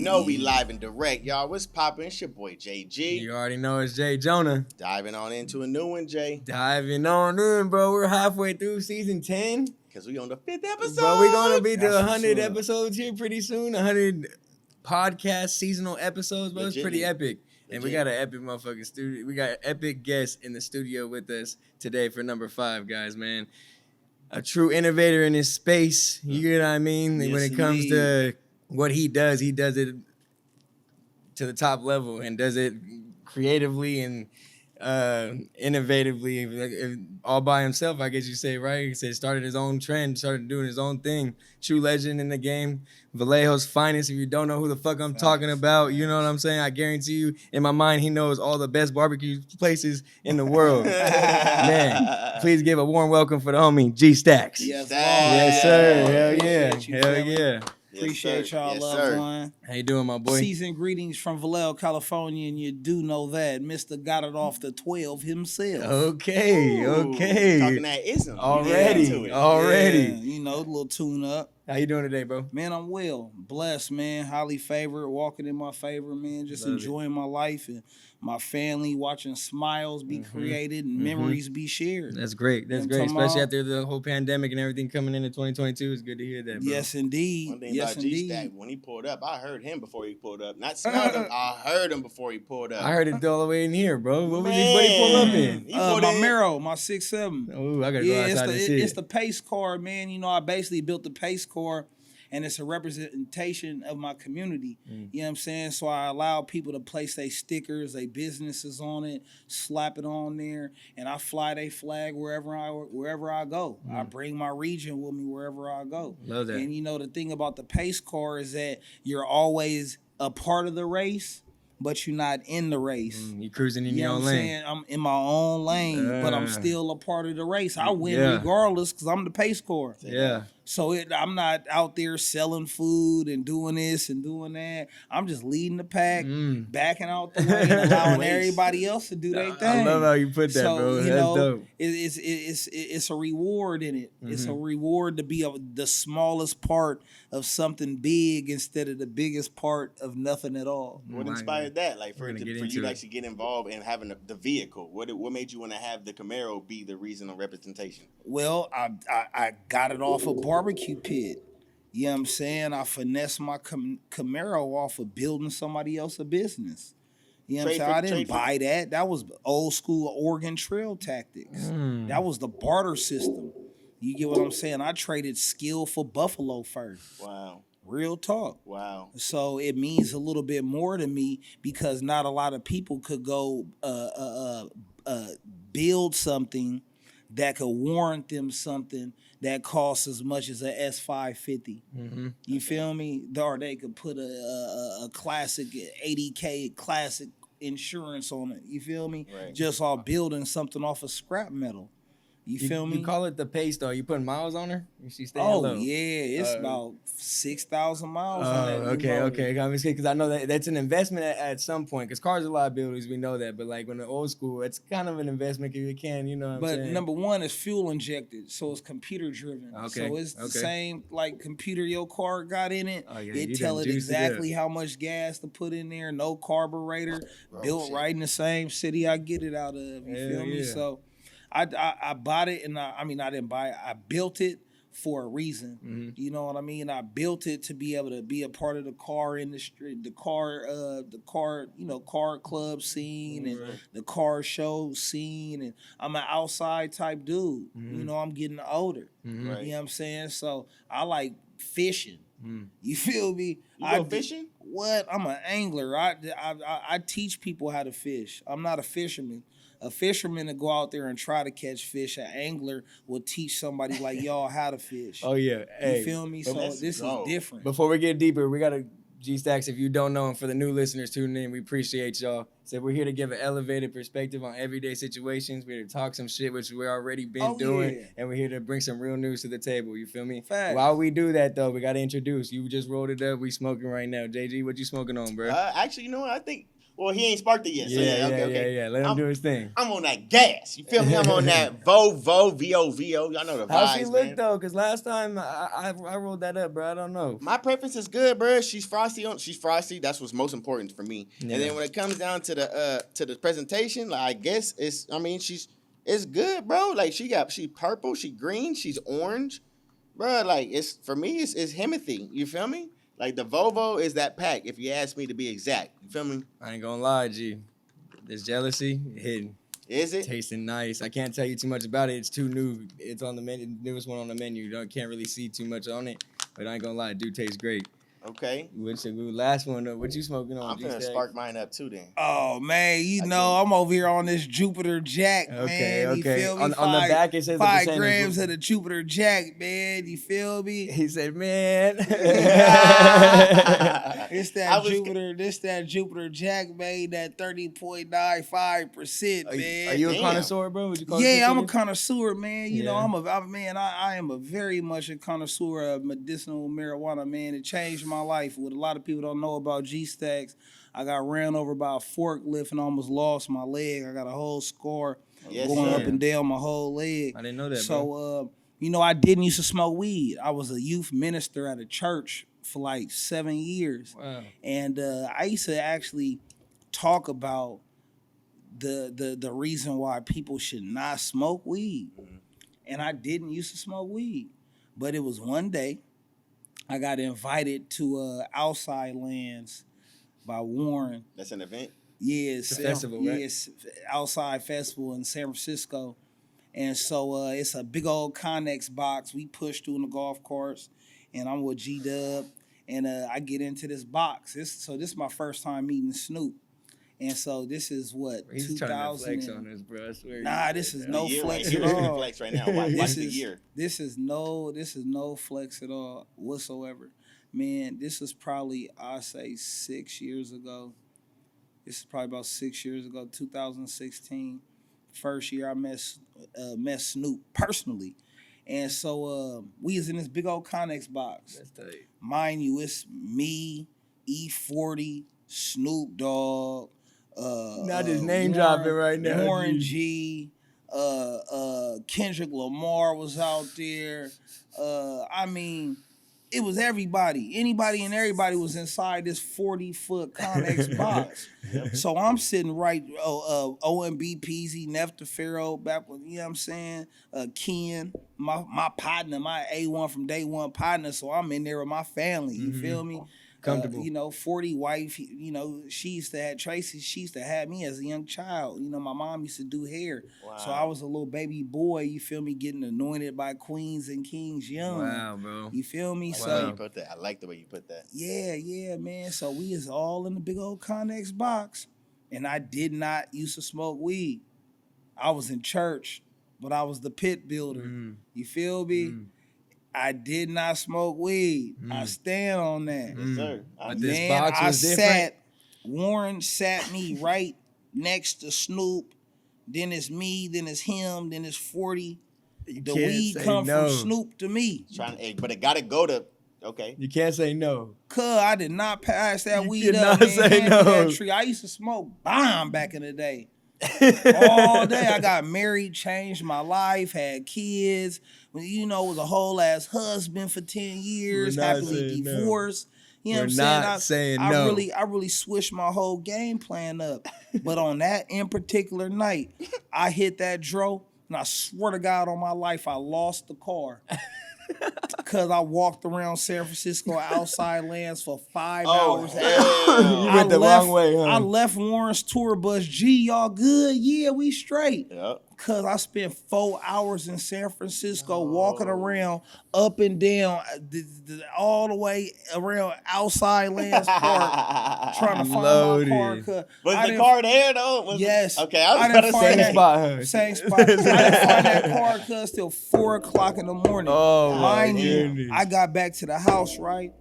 know we live and direct, y'all. What's poppin'? It's your boy JG. You already know it's Jay Jonah. Diving on into a new one, Jay. Diving on in, bro. We're halfway through season 10. Because we on the 5th episode. Bro, we're going to be to That's 100 what's up. episodes here pretty soon. 100 podcast seasonal episodes, bro. It's pretty epic. And we got an epic motherfucking studio. We got an epic guest in the studio with us today for number 5, guys, man. A true innovator in his space. You get what I mean? Yes, when it comes indeed. to what he does it to the top level and does it creatively and innovatively, all by himself, I guess you say, right? He said started his own trend, started doing his own thing. True legend in the game. Vallejo's finest. If you don't know who the fuck I'm talking about, you know what I'm saying? I guarantee you, in my mind, he knows all the best barbecue places in the world. Man, please give a warm welcome for the homie, G Stacks. Yes, Yes, sir. Hell yeah. Appreciate you, Hell family. yeah. Appreciate y'all, Yes, loved sir. one. How you doing, my boy? Season greetings from Vallejo, California, and you do know that Mr. got it off the 12 himself. Okay, Ooh, okay. Talking that ism. Already, Get into it. already. Yeah, you know, a little tune up. How you doing today, bro? Man, I'm well. Blessed, man. Highly favored. Walking in my favor, man. Just Love it. enjoying my life and my family, watching smiles be created and memories be shared. That's great. That's You know great, what I'm especially talking after the whole pandemic and everything coming into 2022. It's good to hear that, bro. Yes, indeed. One thing Yes, about G-Stack, indeed. when he pulled up, I heard him before he pulled up. Not smelled him, I heard him before he pulled up. I heard it all the way in here, bro. What was his buddy pull up in? He pulled My in. Mero, my 6'7". Oh, I gotta Yeah, go outside and see it's it. the pace car, man. You know, I basically built the pace car, and it's a representation of my community. You know what I'm saying? So I allow people to place their stickers, their businesses on it, slap it on there, and I fly their flag wherever I go. I bring my region with me wherever I go. Love that. And you know, the thing about the pace car is that you're always a part of the race, but you're not in the race. You cruising in You your know own what I'm lane. saying? I'm in my own lane, but I'm still a part of the race. I win Yeah. regardless because I'm the pace car. Yeah. So I'm not out there selling food and doing this and doing that. I'm just leading the pack, backing out the way, and allowing everybody else to do their thing. I love how you put that, So, bro. you That's know, dope. it's a reward in it. It's a reward to be the smallest part of something big instead of the biggest part of nothing at all. What inspired that? Like for We're gonna get you into to it. actually get involved in having the vehicle. What made you want to have the Camaro be the reason of representation? Well, I got it off a barbecue pit. You know what I'm saying? I finessed my Camaro off of building somebody else a business. You know what I'm saying? I didn't buy that. That was old school Oregon Trail tactics. That was the barter system. You get what I'm saying? I traded skill for buffalo first. Wow. Real talk. Wow. So it means a little bit more to me because not a lot of people could go build something that could warrant them something that costs as much as a S550. You feel me? Or they could put a classic 80K classic insurance on it. You feel me? Right. Just off building something off of scrap metal. You feel me? You call it the pace, though. You putting miles on her? She staying Oh low. yeah, it's about 6,000 miles. on that new Okay. motor. Because I know that's an investment at some point. Because cars are liabilities, we know that. But like when the old school, it's kind of an investment if you can, you know what I'm But saying? number one is fuel injected, so it's computer driven. Okay, So it's the okay. same like computer your car got in it. Oh, yeah, It you tell done it juiced it up. exactly how much gas to put in there, no carburetor, built shit. right in the same city I get it out of. You Hell feel me? yeah. So I bought it and I didn't buy it. I built it for a reason. You know what I mean? I built it to be able to be a part of the car industry, the car, car club scene and the car show scene. And I'm an outside type dude. You know, I'm getting older. Right. You know what I'm saying? So I like fishing. You feel me? You go fishing? What? I'm an angler. I teach people how to fish. I'm not a fisherman. A fisherman to go out there and try to catch fish. An angler will teach somebody like y'all how to fish. Oh, yeah. Hey, You feel me? So let's this go. is different. before we get deeper, we got to G Stacks. If you don't know, and for the new listeners tuning in, we appreciate y'all. So we're here to give an elevated perspective on everyday situations. We're here to talk some shit, which we've already been doing. Yeah. And we're here to bring some real news to the table. You feel me? Facts. While we do that, though, we got to introduce. You just rolled it up. We smoking right now. JG, what you smoking on, bro? Actually, you know what? I think, well, he ain't sparked it yet. So Yeah. Let him do his thing. I'm on that gas. You feel me? I'm on that V-O-V-O. Y'all know the vibes, How she look, man. though? Because last time I rolled that up, bro. I don't know. My preference is good, bro. She's frosty. She's frosty. That's what's most important for me. Yeah. And then when it comes down to the presentation, like, I guess it's good, bro. Like she purple, she green, she's orange, bro. Like it's for me, it's Himothy. You feel me? Like the Volvo is that pack. If you ask me to be exact, you feel me? I ain't gonna lie, G. This jealousy hidden. Is it? Tasting nice. I can't tell you too much about it. It's too new. It's on the menu, newest one on the menu. Can't really see too much on it, but I ain't gonna lie, it do taste great. Okay. Which the last one, what you smoking on? I'm gonna spark mine up too then. Oh man, I'm over here on this Jupiter Jack, man. You feel me? On the back it says 5 grams of the Jupiter Jack, man. You feel me? He said, man. It's that Jupiter Jack, man. That 30.95%, man. Are you a connoisseur, bro? Would you call I'm a connoisseur, man. You know, Yeah. I am a very much a connoisseur of medicinal marijuana, man. It changed my life. What a lot of people don't know about G-Stacks, I got ran over by a forklift and almost lost my leg. I got a whole scar going up and down my whole leg. I didn't know that, So, I didn't used to smoke weed. I was a youth minister at a church for like 7 years. Wow. And I used to actually talk about the reason why people should not smoke weed. And I didn't used to smoke weed. But it was one day I got invited to Outside Lands by Warren. That's an event? Yes. It's a festival, right? Yes, Outside Festival in San Francisco. And so it's a big old Connex box. We push through in the golf carts, and I'm with G-Dub, and I get into this box. This is my first time meeting Snoop. And so this is what, He's 2000. trying to flex on us, bro. I swear. Nah, this is no flex Right at here. all. Flex right now. Watch the year. This is no flex at all whatsoever. Man, this is probably, I say 6 years ago. This is probably about 6 years ago, 2016. First year I met Snoop personally. And so we is in this big old Connex box. That's tight. Mind you, it's me, E40, Snoop Dogg, Not just name dropping right now. Warren G, Kendrick Lamar was out there. It was everybody. Anybody and everybody was inside this 40-foot Connex box. So I'm sitting right, OMB, Peasy, Nefta Pharaoh, back with, you know what I'm saying? Ken, my partner, my A1 from day one partner. So I'm in there with my family. You feel me? Comfortable. 40 wife, she used to have Tracy, she used to have me as a young child. My mom used to do hair. Wow. So I was a little baby boy, you feel me, getting anointed by queens and kings young. Wow, bro. You feel me? I like the way you put that. Yeah, man. So we is all in the big old Connex box. And I did not used to smoke weed. I was in church, but I was the pit builder. You feel me? I did not smoke weed. I stand on that. Yes, sir. But this box was different. Warren sat me right next to Snoop. Then it's me, then it's him, then it's 40. The weed come from Snoop to me. But it gotta go to, okay. You can't say no. Cuz I did not pass that weed cannot up, man. say Hand me no. that tree. I used to smoke bomb back in the day. All day. I got married, changed my life, had kids. Was a whole ass husband for 10 years, happily divorced. You know what I'm saying? I really switched my whole game plan up. But on that in particular night, I hit that dro, and I swear to God on my life, I lost the car. Because I walked around San Francisco Outside Lands for 5 hours. You went the wrong way, huh? I left Warren's tour bus. G, y'all good? Yeah, we straight. Yep. Because I spent 4 hours in San Francisco walking around up and down, all the way around Outside Lands Park, trying to find my car. Was the car there, though? Yes. Okay, I was about to say. Same spot, huh? Same spot. I didn't find that car cuz till 4 o'clock in the morning. Oh, Mind you, I got back to the house, right?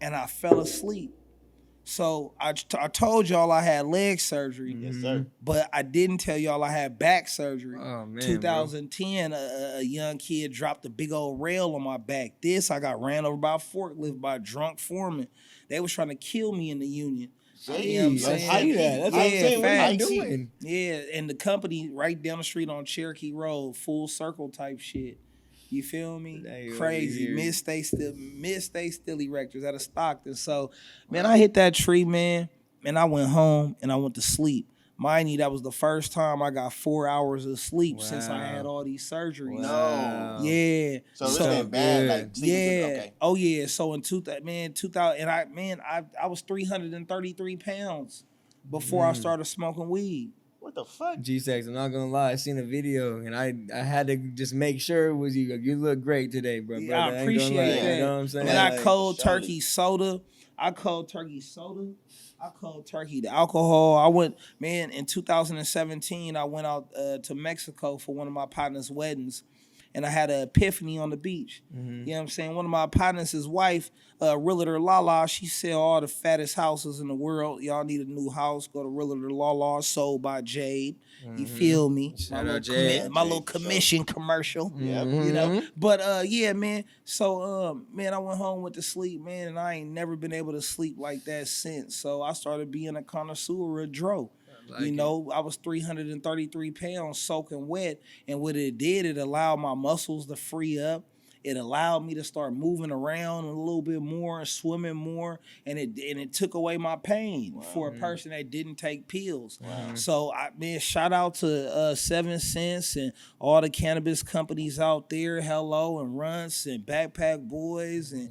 And I fell asleep. So I told y'all I had leg surgery, Yes, sir. but I didn't tell y'all I had back surgery. Oh, man, 2010, a young kid dropped a big old rail on my back. I got ran over by a forklift by a drunk foreman. They was trying to kill me in the union. You know what I'm Jeez, I saying? see that. That's what I'm saying. What are you doing? Yeah, and the company right down the street on Cherokee Road, full circle type shit. You feel me? Crazy. Mid-state still erectors out of Stockton. So, man, I hit that tree, man, and I went home and I went to sleep. Mind you, that was the first time I got 4 hours of sleep since I had all these surgeries. No. Yeah. So it's been bad. Like, okay. Oh yeah. So in 2000, and I was 333 pounds before I started smoking weed. What the fuck? G-Sex, I'm not gonna lie, I seen a video and I had to just make sure it was you. You look great today, bro. Yeah, I appreciate that. You know what I'm saying? And I cold turkey soda. I cold turkey the alcohol. I went, man, in 2017, I went out to Mexico for one of my partner's weddings. And I had an epiphany on the beach. You know what I'm saying? One of my partners' wife, realtor Lotta, she sell all the fattest houses in the world. Y'all need a new house, go to realtor Lotta, sold by Jade. You feel me? Shout out Jade. My little commission commercial. Yep. You know? But yeah, man. So man, I went home, went to sleep, man, and I ain't never been able to sleep like that since. So I started being a connoisseur of dro. You know, I was 333 pounds soaking wet. And what it did, it allowed my muscles to free up. It allowed me to start moving around a little bit more and swimming more. And it took away my pain for a person that didn't take pills. So, shout out to 7 Cents and all the cannabis companies out there, Hello and Runts and Backpack Boys and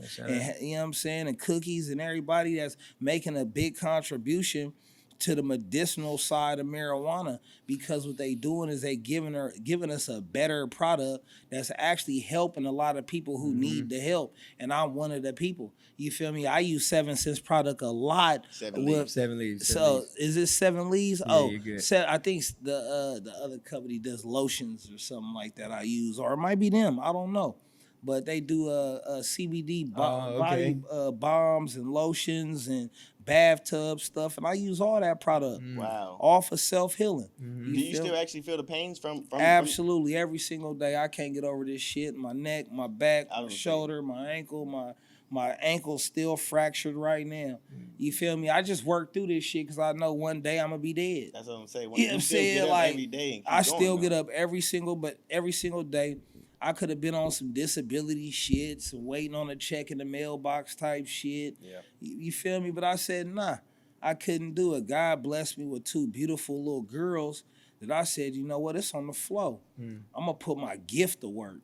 you know what I'm saying, and Cookies and everybody that's making a big contribution to the medicinal side of marijuana, because what they doing is they giving us a better product that's actually helping a lot of people who need the help, and I'm one of the people. You feel me? I use 7 Cents product a lot. 7 Leaves. 7 Leaves. So is it 7 Leaves? Yeah, you're good. I think the other company does lotions or something like that I use, or it might be them. I don't know. But they do CBD body bombs and lotions and bathtub stuff, and I use all that product. Wow. All for self-healing. Do you still actually feel the pains from Absolutely. Every single day. I can't get over this shit. My neck, my back, my shoulder, my ankle, my ankle's still fractured right now. You feel me? I just work through this shit because I know one day I'm gonna be dead. That's what I'm saying. You know what I'm saying? Like, every day I still get up every single day. I could have been on some disability shit, some waiting on a check in the mailbox type shit. Yeah. You feel me? But I said, nah, I couldn't do it. God blessed me with 2 beautiful little girls that I said, you know what, it's on the flow. I'm going to put my gift to work.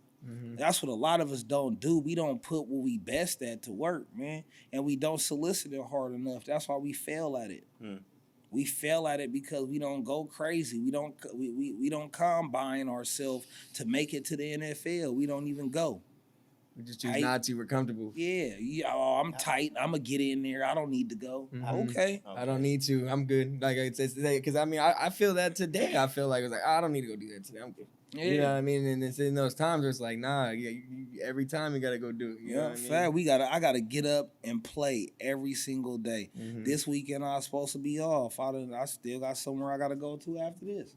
That's what a lot of us don't do. We don't put what we best at to work, man. And we don't solicit it hard enough. That's why we fail at it. We fail at it because we don't go crazy. We don't combine ourselves to make it to the NFL. We don't even go. We just choose not to. We're comfortable. Yeah. Oh, I'm tight. I'm going to get in there. I don't need to go. Okay. I don't need to. I'm good. Like I said today, because I feel that today. I feel like it's like, I don't need to go do that today. I'm good. Yeah. You know what I mean? And it's in those times where it's like, nah, every time you got to go do it. You know what I mean? I got to get up and play every single day. This weekend I was supposed to be off. I still got somewhere I got to go to after this.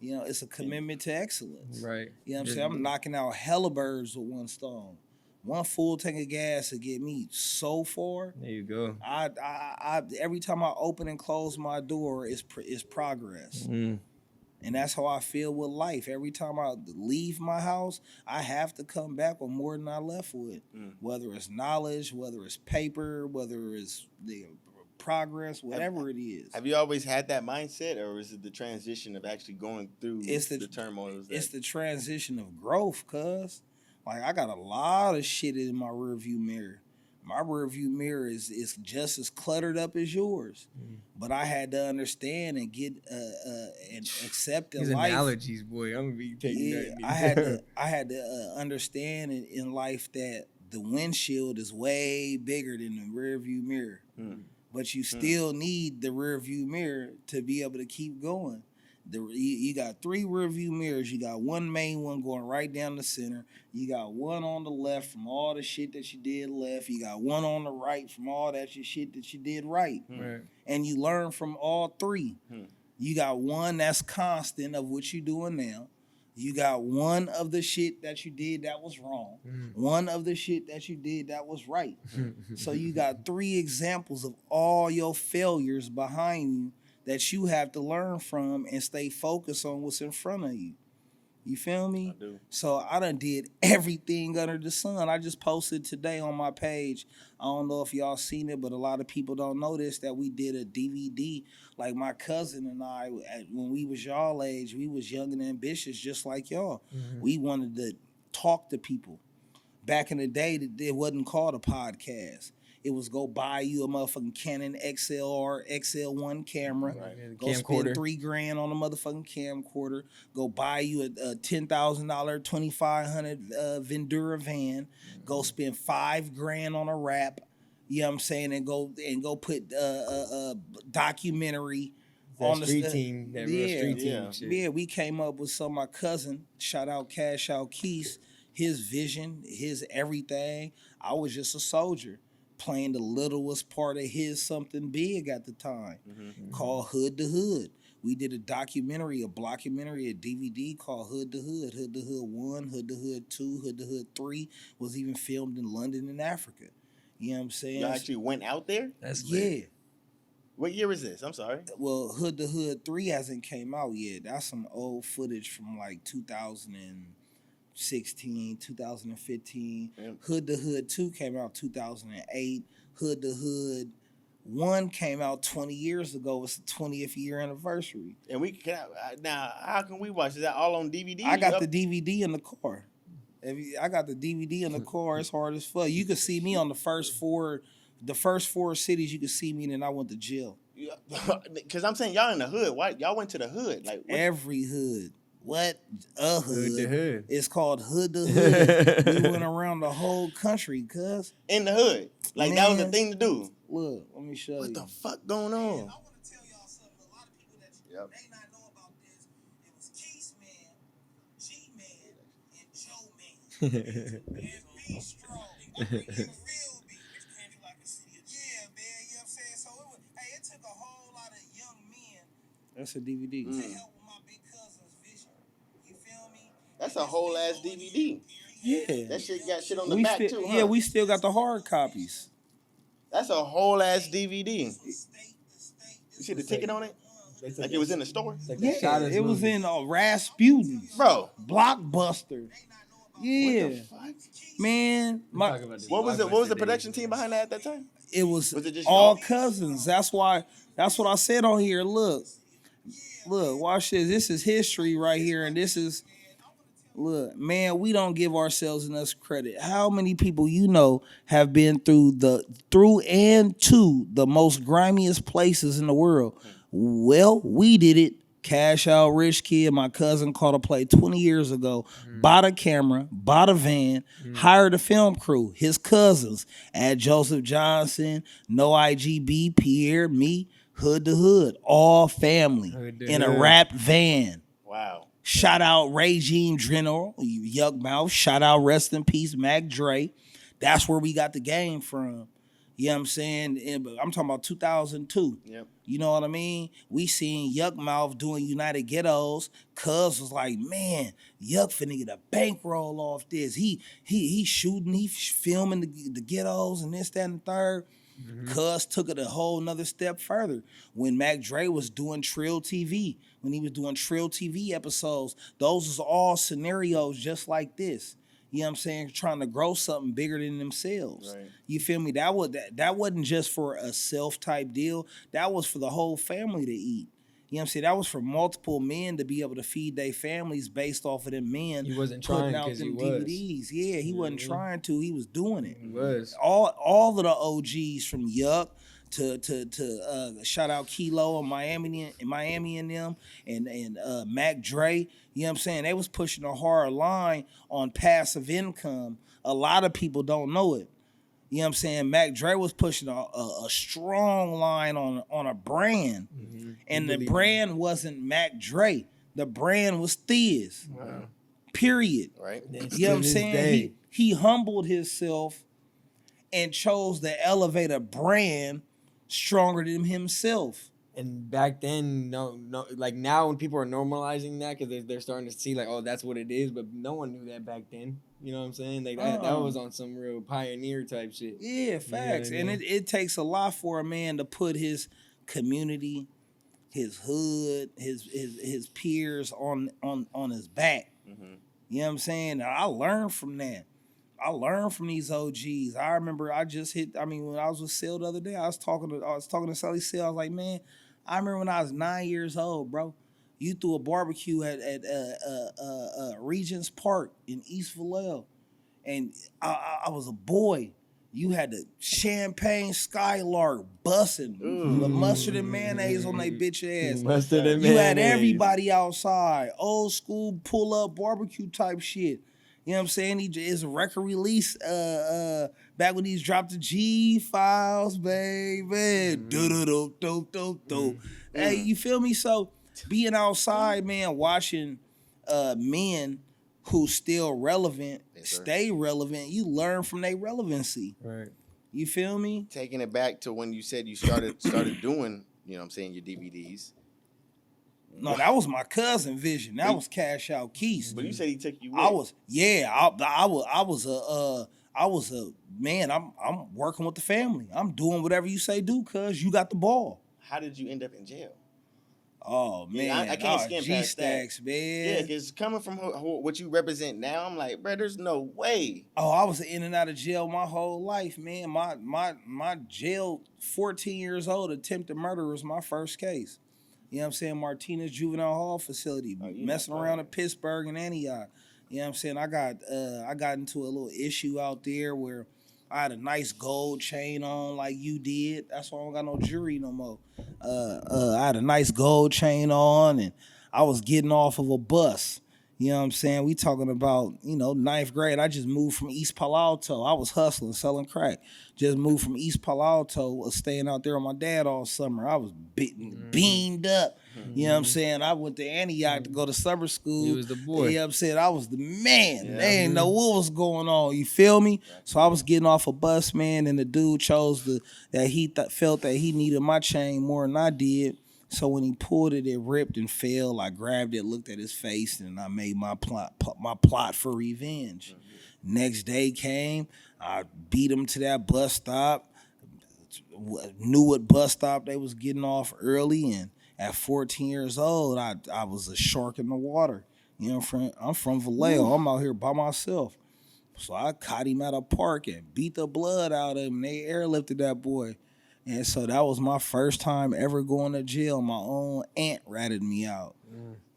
You know, it's a commitment to excellence. Right. You know what I'm saying? I'm knocking out hella birds with one stone. One full tank of gas to get me so far. There you go. I every time I open and close my door, it's progress. And that's how I feel with life. Every time I leave my house, I have to come back with more than I left with. Whether it's knowledge, whether it's paper, whether it's the progress, whatever it is. Have you always had that mindset, or is it the transition of actually going through the turmoil? It's the transition of growth, cuz. Like, I got a lot of shit in my rearview mirror. My rearview mirror is just as cluttered up as yours. But I had to understand and get and accept in These life. analogies, boy, I'm gonna be taking that. I had to understand in life that the windshield is way bigger than the rearview mirror. But you still need the rearview mirror to be able to keep going. You got 3 rear view mirrors. You got one main one going right down the center. You got one on the left from all the shit that you did left. You got one on the right from all that shit that you did right. Right. And you learn from all 3. You got one that's constant of what you doing now. You got one of the shit that you did that was wrong. One of the shit that you did that was right. So you got 3 examples of all your failures behind you that you have to learn from and stay focused on what's in front of you. You feel me? I do. So I done did everything under the sun. I just posted today on my page. I don't know if y'all seen it, but a lot of people don't know this, that we did a DVD. Like my cousin and I, when we was y'all age, we was young and ambitious just like y'all. We wanted to talk to people. Back in the day, it wasn't called a podcast. It was go buy you a motherfucking Canon XLR XL1 camera. Right. Go spend $3,000 on a motherfucking camcorder. Go buy you a $10,000 2500 Vendura van. Go spend $5,000 on a wrap. You know what I'm saying? And go put a documentary on the street team. That real street team shit. Yeah, we came up with some of my cousin. Shout out Cash Out Keys. His vision, his everything. I was just a soldier, playing the littlest part of his something big at the time, called Hood to Hood. We did a documentary, a blockumentary, a DVD called Hood to Hood. Hood to Hood 1, Hood to Hood 2, Hood to Hood 3 was even filmed in London and Africa. You know what I'm saying? You actually went out there? That's yeah. lit. What year is this? I'm sorry. Well, Hood to Hood 3 hasn't came out yet. That's some old footage from like 2016, 2015. Yep. Hood to Hood 2 came out 2008. Hood to Hood 1 came out 20 years ago. It's the 20th year anniversary. And we can now. How can we watch? Is that all on DVD? I got the DVD in the car. I got the DVD in the car. It's hard as fuck. You could see me on the first four cities. You could see me, and then I went to jail. Because I'm saying y'all in the hood. Why y'all went to the hood? Like what? Every hood. What a hood? Hood to hood. It's called Hood to Hood. We went around the whole country, cuz. In the hood. Like that was the Man. thing to do. Look, let me show you. What the fuck going on? Man, I want to tell y'all something. A lot of people that may not know about this. It was Keith Man, G Man, and Joe Man. And B Strong. And real B. Which country like a city of yeah, man. You know what I'm saying? So it took a whole lot of young men. That's a DVD. To help with my big cousin's vision. You feel me? That's a whole ass DVD. Yeah. That shit got shit on the back too, huh? Yeah, we still got the hard copies. That's a whole ass DVD. You see the ticket on it? Like it was in the store? Yeah, it was in Rasputin. Bro. Blockbuster. Yeah. What the fuck? Man, What was the production team behind that at that time? it was it just all y'all? cousins. That's what I said on here. Look, watch this. This is history right here, and this is look, man, we don't give ourselves enough credit. How many people you know have been through and to the most grimiest places in the world? Well, we did it. Cash out rich kid. My cousin caught a play 20 years ago. Bought a camera, bought a van, hired a film crew. His cousins, at Joseph Johnson, No IGB, Pierre, me, Hood to Hood, all family in a wrapped van. Wow. Shout out Regime General, Yuck Mouth. Shout out rest in peace, Mac Dre. That's where we got the game from. You know what I'm saying? I'm talking about 2002. Yep. You know what I mean? We seen Yuck Mouth doing United Ghettos. Cuz was like, man, Yuck finna get a bankroll off this. He shooting, he filming the ghettos and this, that, and the third. Cuz took it a whole nother step further. When Mac Dre was doing Trill TV, when he was doing Trill TV episodes, those was all scenarios just like this. You know what I'm saying? Trying to grow something bigger than themselves. Right. You feel me? That wasn't just for a self-type deal. That was for the whole family to eat. You know what I'm saying? That was for multiple men to be able to feed their families based off of them men. He wasn't putting trying out them DVDs. Yeah, he wasn't trying to. He was doing it. He was. All of the OGs from Yuck to shout out Kilo and Miami and them and Mac Dre. You know what I'm saying? They was pushing a hard line on passive income. A lot of people don't know it. You know what I'm saying? Mac Dre was pushing a strong line on a brand. Mm-hmm. And the brand wasn't Mac Dre. The brand was Thiz. Wow. Period. Right. You know what I'm saying? He humbled himself and chose to elevate a brand stronger than himself. And back then, no, like now when people are normalizing that because they're starting to see like, oh, that's what it is, but no one knew that back then. You know what I'm saying? Like that was on some real pioneer type shit. Yeah, facts. You know what I mean? And it takes a lot for a man to put his community, his hood, his peers on his back. Mm-hmm. You know what I'm saying? I learned from that. I learned from these OGs. I remember when I was with Sale the other day, I was talking to Sally Sale. I was like, man, I remember when I was 9 years old, bro. You threw a barbecue at Regents Park in East Vallejo, and I was a boy. You had the champagne Skylark busting the mustard and mayonnaise on they bitch ass. Mustard and You had mayonnaise. everybody outside, old school pull up barbecue type shit. You know what I'm saying? It's a record release back when he's dropped the G files, baby. Hey, you feel me? So being outside, man, watching men who still relevant, stay relevant, you learn from their relevancy. Right. You feel me? Taking it back to when you said you started doing, you know what I'm saying, your DVDs. No, that was my cousin Vision. That was Cash Out Keys. But you said he took you with. I was a man, I'm working with the family. I'm doing whatever you say do, cuz you got the ball. How did you end up in jail? Oh man, Yeah, I can't skim past G-Stacks, that. man. Yeah, because coming from what you represent now, I'm like, bro, there's no way. Oh, I was in and out of jail my whole life, man. My jail, 14 years old, attempted murder was my first case. You know what I'm saying? Martinez Juvenile Hall Facility, messing around in Pittsburgh and Antioch. You know what I'm saying? I got into a little issue out there where I had a nice gold chain on like you did. That's why I don't got no jewelry no more. I had a nice gold chain on and I was getting off of a bus. You know what I'm saying? We talking about, ninth grade. I just moved from East Palo Alto. I was hustling, selling crack. Just moved from East Palo Alto, was staying out there with my dad all summer. I was beamed up. You know what I'm saying? I went to Antioch to go to summer school. You was the boy. You know what I'm saying? I was the man. They ain't know what was going on. You feel me? So I was getting off a bus, man, and the dude chose that he felt that he needed my chain more than I did. So when he pulled it, it ripped and fell. I grabbed it, looked at his face, and I made my plot for revenge. Next day came, I beat him to that bus stop. Knew what bus stop they was getting off early, and at 14 years old, I was a shark in the water. I'm from Vallejo. I'm out here by myself. So I caught him at a park and beat the blood out of him. They airlifted that boy. And so that was my first time ever going to jail. My own aunt ratted me out.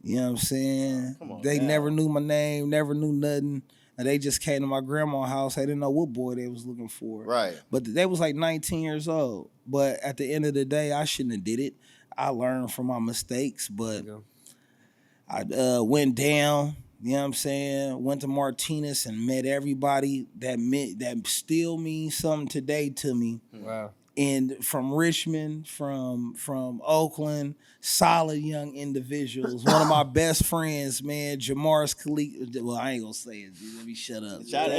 You know what I'm saying? They never knew my name, never knew nothing. And they just came to my grandma's house. They didn't know what boy they was looking for. Right. But they was like 19 years old. But at the end of the day, I shouldn't have did it. I learned from my mistakes. But I went down, you know what I'm saying? Went to Martinez and met everybody that still means something today to me. Wow. And from Richmond, from Oakland, solid young individuals. One of my best friends, man, Jamar's Khalid. Well, I ain't gonna say it. Dude. Let me shut up. Shout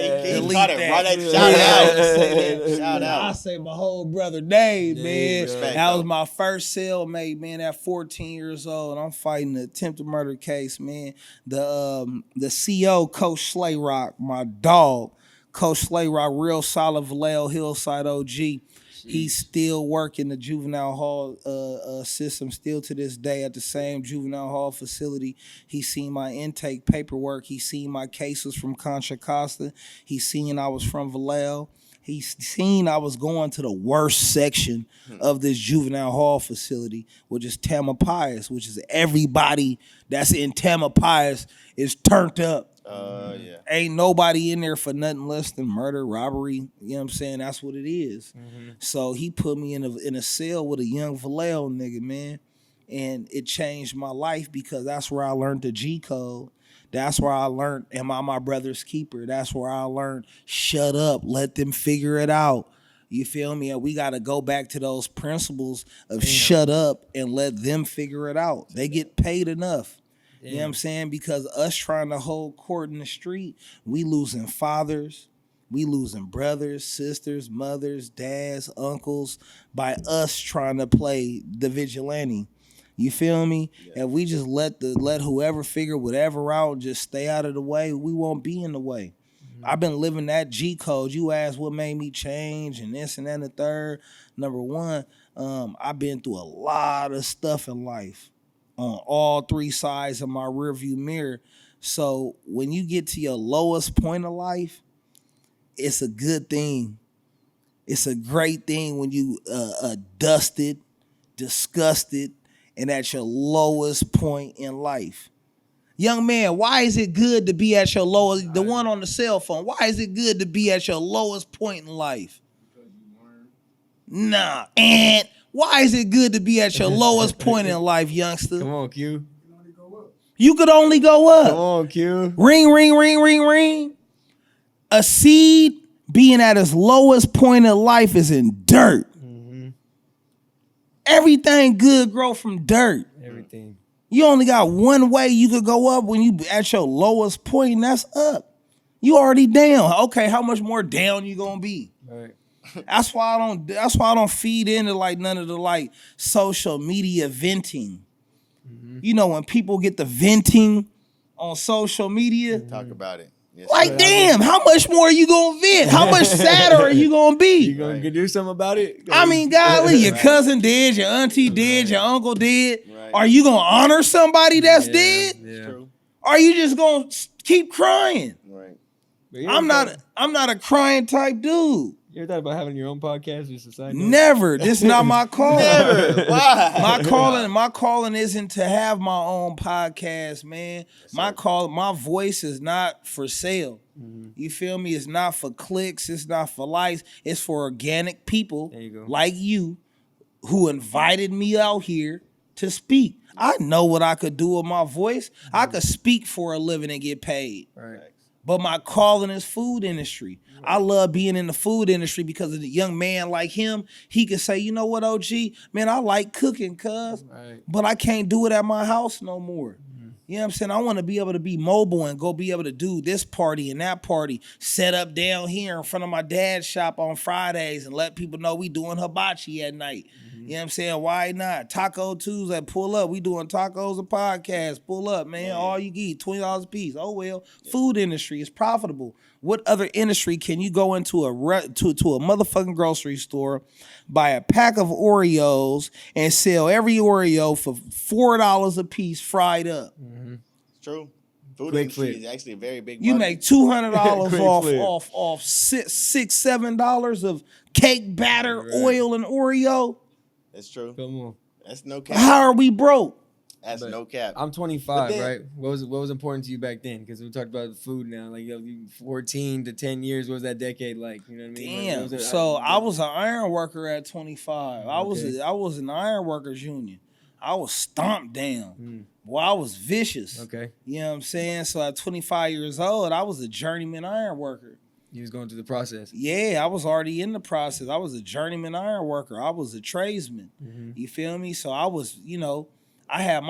out. I say my whole brother name, man. Respect, That was my first cellmate, man. At 14 years old, I'm fighting the attempted murder case, man. The CO, Coach Slayrock, my dog, Coach Slayrock, real solid Vallejo Hillside OG. He's still working the juvenile hall system still to this day at the same juvenile hall facility. He's seen my intake paperwork. He's seen my cases from Contra Costa. He's seen I was from Vallejo. He's seen I was going to the worst section of this juvenile hall facility, which is Tamalpais, which is everybody that's in Tamalpais is turned up. Yeah. Ain't nobody in there for nothing less than murder, robbery. You know what I'm saying? That's what it is. So he put me in a cell with a young Vallejo nigga, man. And it changed my life because that's where I learned the G code. That's where I learned, am I my brother's keeper? That's where I learned, shut up, let them figure it out. You feel me? And we got to go back to those principles of shut up and let them figure it out. They get paid enough. Damn. You know what I'm saying? Because us trying to hold court in the street, we losing fathers, we losing brothers, sisters, mothers, dads, uncles by us trying to play the vigilante. You feel me? Yeah. If we just let whoever figure whatever out, just stay out of the way, we won't be in the way. Mm-hmm. I've been living that G code. You asked what made me change and this and that and the third. Number one, I've been through a lot of stuff in life on all three sides of my rearview mirror. So when you get to your lowest point of life, it's a good thing. It's a great thing when you dusted, disgusted, and at your lowest point in life. Young man, why is it good to be at your lowest, the one on the cell phone, why is it good to be at your lowest point in life? Because you learn. Nah, and why is it good to be at your lowest point in life, youngster? Come on, Q. You could only go up. Come on, Q. Ring, ring, ring, ring, ring. A seed being at its lowest point in life is in dirt. Everything good grow from dirt. Everything. You only got one way you could go up when you at your lowest point, and that's up. You already down. Okay, how much more down you gonna be? Right. That's why I don't feed into like none of the like social media venting. Mm-hmm. You know, when people get the venting on social media. Talk about it. Yes, like, damn, how much more are you gonna vent? How much sadder are you gonna be? You gonna do something about it? I mean, golly, your cousin did, your auntie did, your uncle did. Right. Are you gonna honor somebody that's dead? Yeah. Are you just gonna keep crying? Right. I'm not a crying type dude. You ever thought about having your own podcast or society? Never. This is not my calling. Never. Why? My calling isn't to have my own podcast, man. My voice is not for sale. Mm-hmm. You feel me? It's not for clicks. It's not for likes. It's for organic people like you who invited me out here to speak. I know what I could do with my voice. Mm-hmm. I could speak for a living and get paid. Right. But my calling is food industry. Right. I love being in the food industry because of the young man like him. He can say, you know what, OG? Man, I like cooking, cuz. Right. But I can't do it at my house no more. Mm-hmm. You know what I'm saying? I want to be able to be mobile and go be able to do this party and that party, set up down here in front of my dad's shop on Fridays and let people know we doing hibachi at night. Mm-hmm. You know what I'm saying? Why not? Taco Tuesday, pull up. We doing tacos and podcasts. Pull up, man. Yeah. All you get, $20 a piece. Oh, well. Yeah. Food industry is profitable. What other industry can you go into to a motherfucking grocery store, buy a pack of Oreos, and sell every Oreo for $4 a piece fried up? Mm-hmm. It's true. Food industry is actually a very big market. You make $200 off $6-7 of cake batter, oil, and Oreo. That's true. Come on. That's no cap. How are we broke? That's no cap. I'm 25, right? What was important to you back then? Because we talked about the food now. Like, 14 to 10 years. What was that decade like? You know what I mean? Damn. Like, I was an iron worker at 25. Okay. I was in the iron workers union. I was stomped down. Boy, I was vicious. Okay. You know what I'm saying? So at 25 years old, I was a journeyman iron worker. You was going through the process. Yeah, I was already in the process. I was a journeyman iron worker. I was a tradesman. Mm-hmm. You feel me? So I was, I had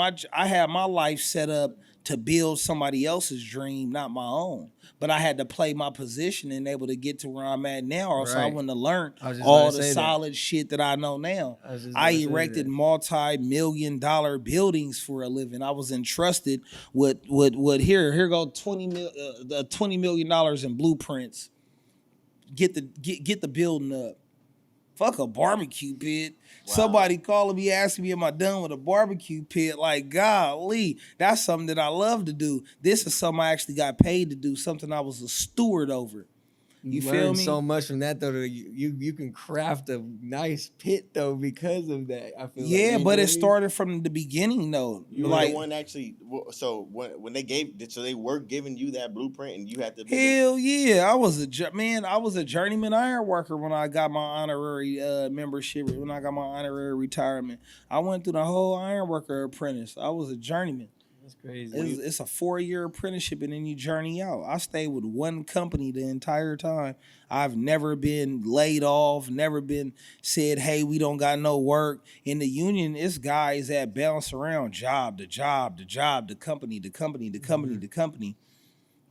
my life set up to build somebody else's dream, not my own. But I had to play my position and able to get to where I'm at now, or else I wouldn't have learned all the solid shit that I know now. I erected multi-million-dollar buildings for a living. I was entrusted with here go $20 million in blueprints. Get the building up. Fuck a barbecue pit. Wow. Somebody calling me asking me, am I done with a barbecue pit? Like, golly, that's something that I love to do. This is something I actually got paid to do, something I was a steward over. You feel me? So much from that, though. You can craft a nice pit, though, because of that. I feel like, but it started from the beginning, though. You were the one actually. So when they were giving you that blueprint, and you had to. Hell yeah, I was a journeyman iron worker when I got my honorary membership. When I got my honorary retirement, I went through the whole iron worker apprentice. I was a journeyman. That's crazy. It's a 4-year apprenticeship, and then you journey out. I stayed with one company the entire time. I've never been laid off, never been said, hey, we don't got no work. In the union, it's guys that bounce around job to job to job, to company to company to company to company,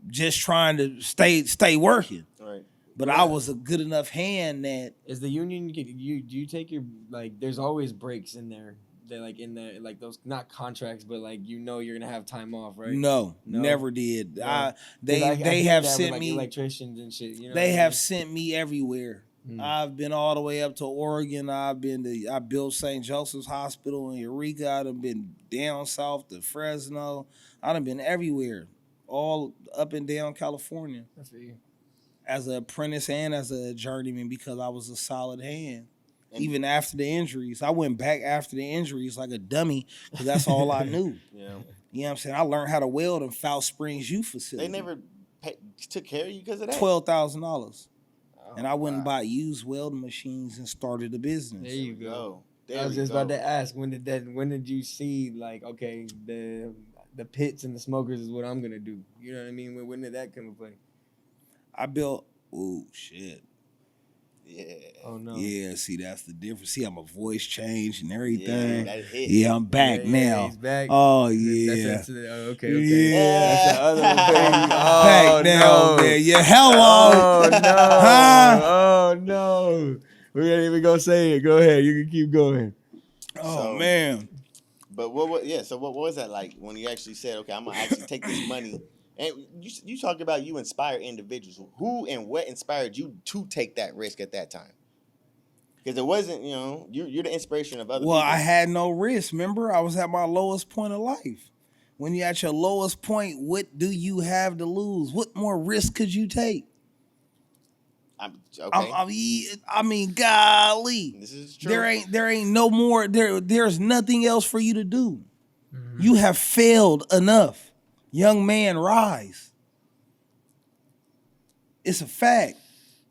just trying to stay working. Right. But I was a good enough hand that Is the union? Do you take your like? There's always breaks in there. They're like in the like those not contracts, but like you're gonna have time off, right? no, never did. Yeah. They I hear have that with, sent like, me electricians and shit. You know, They what I have mean? sent me everywhere. I've been all the way up to Oregon. I built St. Joseph's Hospital in Eureka. I done been down south to Fresno. I done been everywhere, all up and down California. I feel you. As an apprentice and as a journeyman, because I was a solid hand. And even after the injuries, I went back after the injuries like a dummy because that's all I knew. Yeah. You know what I'm saying? I learned how to weld in Foul Springs Youth Facility. They never took care of you because of that. $12,000. Oh, And I went and bought used welding machines and started a business. There you go. There I was we just go. about to ask when did you see like okay the pits and the smokers is what I'm gonna do. You know what I mean? When did that come into play? I built. Oh shit. Yeah. Oh no. Yeah. See, that's the difference. See, I'm a voice change and everything. Yeah, that hit. Yeah, I'm back now. He's back. Oh yeah. That's okay. Yeah. That's the other one, baby. Back now, man. Yeah. Hello. Oh no. Huh? Oh no. We ain't even gonna say it. Go ahead. You can keep going. Oh So- man. But so what was that like when you actually said, okay, I'm gonna actually take this money? And you talk about you inspire individuals. Who and what inspired you to take that risk at that time? Because it wasn't, you're the inspiration of other Well, people. I had no risk. Remember, I was at my lowest point of life. When you're at your lowest point, what do you have to lose? What more risk could you take? Okay. I mean, golly. This is true. There ain't no more. There's nothing else for you to do. You have failed enough. Young man, rise. It's a fact.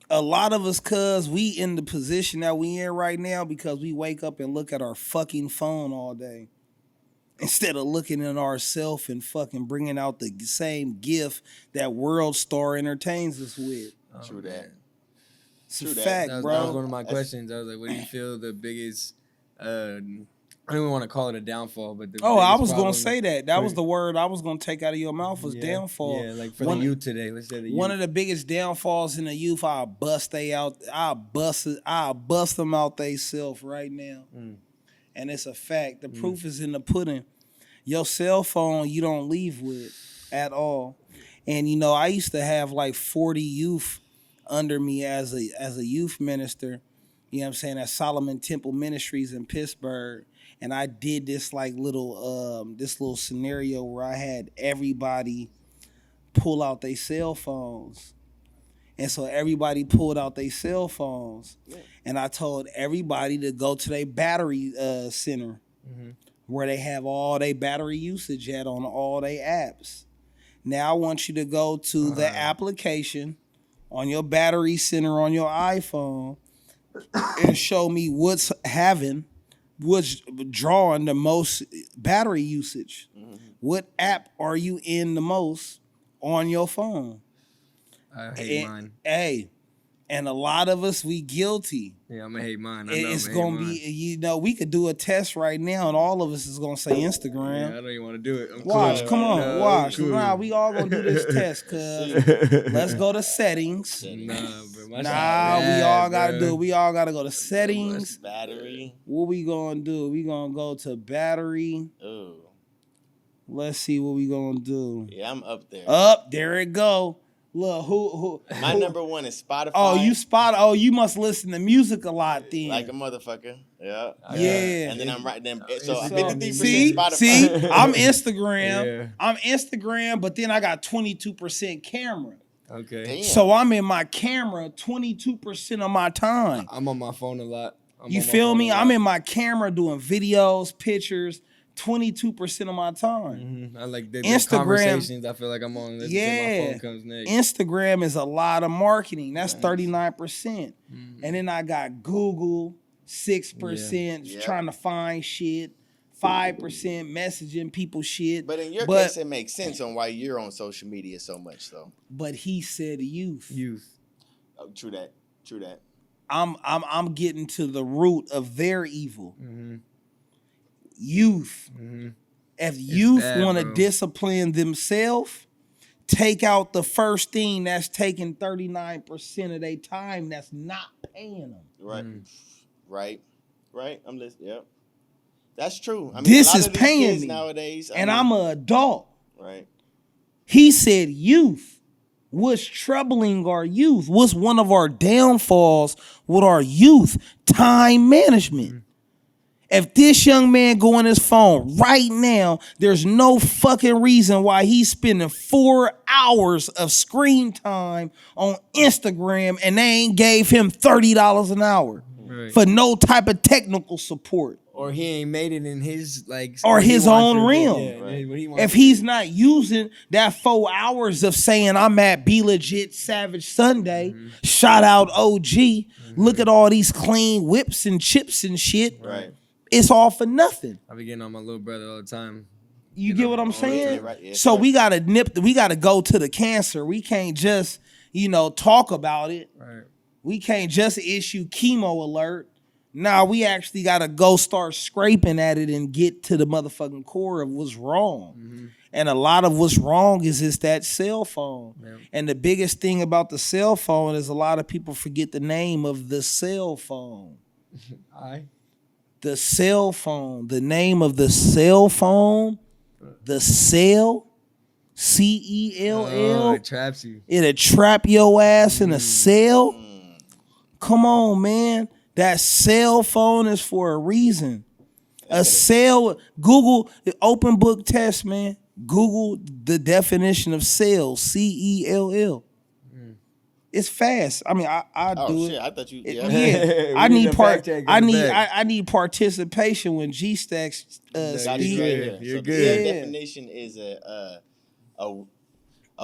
A lot of us, cuz we in the position that we in right now because we wake up and look at our fucking phone all day. Instead of looking at ourselves and fucking bringing out the same gift that World Star entertains us with. True that. It's True a that. fact, That was bro. one of my questions. I was like, what do you feel the biggest I don't even want to call it a downfall, but Oh, I biggest was problem gonna say that. That was for- the word I was gonna take out of your mouth was downfall. Yeah, like for One- the youth today. Let's say the youth. One of the biggest downfalls in the youth, I'll bust them out they self right now. And it's a fact. The proof is in the pudding. Your cell phone you don't leave with at all. And I used to have like 40 youth under me as a youth minister. You know what I'm saying? At Solomon Temple Ministries in Pittsburgh. And I did this like little scenario where I had everybody pull out their cell phones. And so everybody pulled out their cell phones. Yeah. And I told everybody to go to their battery center where they have all their battery usage at on all their apps. Now I want you to go to the application on your battery center on your iPhone and show me what's drawing the most battery usage. What app are you in the most on your phone? I hate mine. Hey, and a lot of us, we guilty. Yeah, I'm gonna hate mine. It's gonna be, we could do a test right now, and all of us is gonna say Instagram. Yeah, I don't even want to do it. Watch, come on, No, watch. cool. Nah, we all gonna do this test, cuz. Let's go to settings. Nah, bro. My shit We bad, all gotta bro. do. We all gotta go to settings. Battery. What we gonna do? We gonna go to battery. Oh. Let's see what we gonna do. Yeah, I'm up there. Up there it go. Look, who? My number one is Spotify. Oh, you must listen to music a lot then. Like a motherfucker. Yeah. Yeah. And then I'm right then. So So- 53% See, Spotify. I'm Instagram. Yeah. I'm Instagram, but then I got 22% camera. Okay. Damn. So I'm in my camera 22% of my time. I'm on my phone a lot. You feel me? I'm in my camera doing videos, pictures, 22% of my time. I like the Instagram- conversations. I feel like I'm on. Let's see Yeah. my phone comes next. Instagram is a lot of marketing. That's 39%. And then I got Google, 6%, Yeah. trying to find shit. 5% messaging people shit. But in your case, it makes sense on why you're on social media so much, though. But he said youth. Oh, true that. I'm getting to the root of their evil. Mm-hmm. Youth. Mm-hmm. If youth want to discipline themselves, take out the first thing that's taking 39% of their time that's not paying them. Right. Right. I'm listening. Yep. That's true. I mean, This a lot is of these paying kids me nowadays. And I'm an adult. Right. He said youth. What's troubling our youth? What's one of our downfalls with our youth? Time management. Mm-hmm. If this young man go on his phone right now, there's no fucking reason why he's spending 4 hours of screen time on Instagram and they ain't gave him $30 an hour for no type of technical support. Or he ain't made it in his or his own realm. Yeah, right. If he's not using that 4 hours of saying I'm at Be Legit Savage Sunday, shout out OG. Look at all these clean whips and chips and shit. Right. It's all for nothing. I be getting on my little brother all the time. You get what I'm saying? Right. Yeah, so we gotta we gotta go to the cancer. We can't just, talk about it. Right. We can't just issue chemo alert. Nah, we actually gotta go start scraping at it and get to the motherfucking core of what's wrong. Mm-hmm. And a lot of what's wrong is that cell phone. Yeah. And the biggest thing about the cell phone is a lot of people forget the name of the cell phone. The cell phone, the name of the cell phone, the cell, CELL. Oh, it traps you. It'll trap your ass in a cell. Come on, man. That cell phone is for a reason. A cell, Google, the open book test, man. Google the definition of cell, CELL. It's fast. I mean, I do shit. it. I thought you. Yeah, I need participation when G Stacks speak. You're good. The definition is a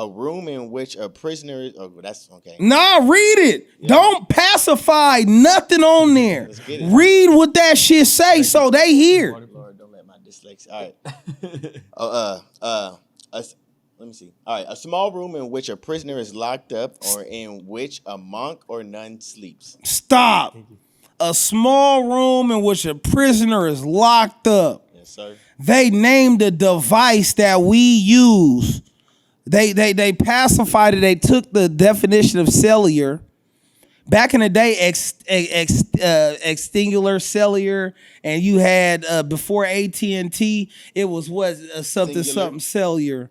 room in which a prisoner is. Oh, that's okay. Nah, read it. Yeah. Don't pacify nothing on there. Read what that shit say so they hear. Lord, don't let my dyslexia. All right. Let me see. All right, a small room in which a prisoner is locked up or in which a monk or nun sleeps. Stop. A small room in which a prisoner is locked up. Yes, sir. They named a device that we use. They pacified it. They took the definition of cellular. Back in the day, extingular, cellular, and you had before AT&T, it was something cellular.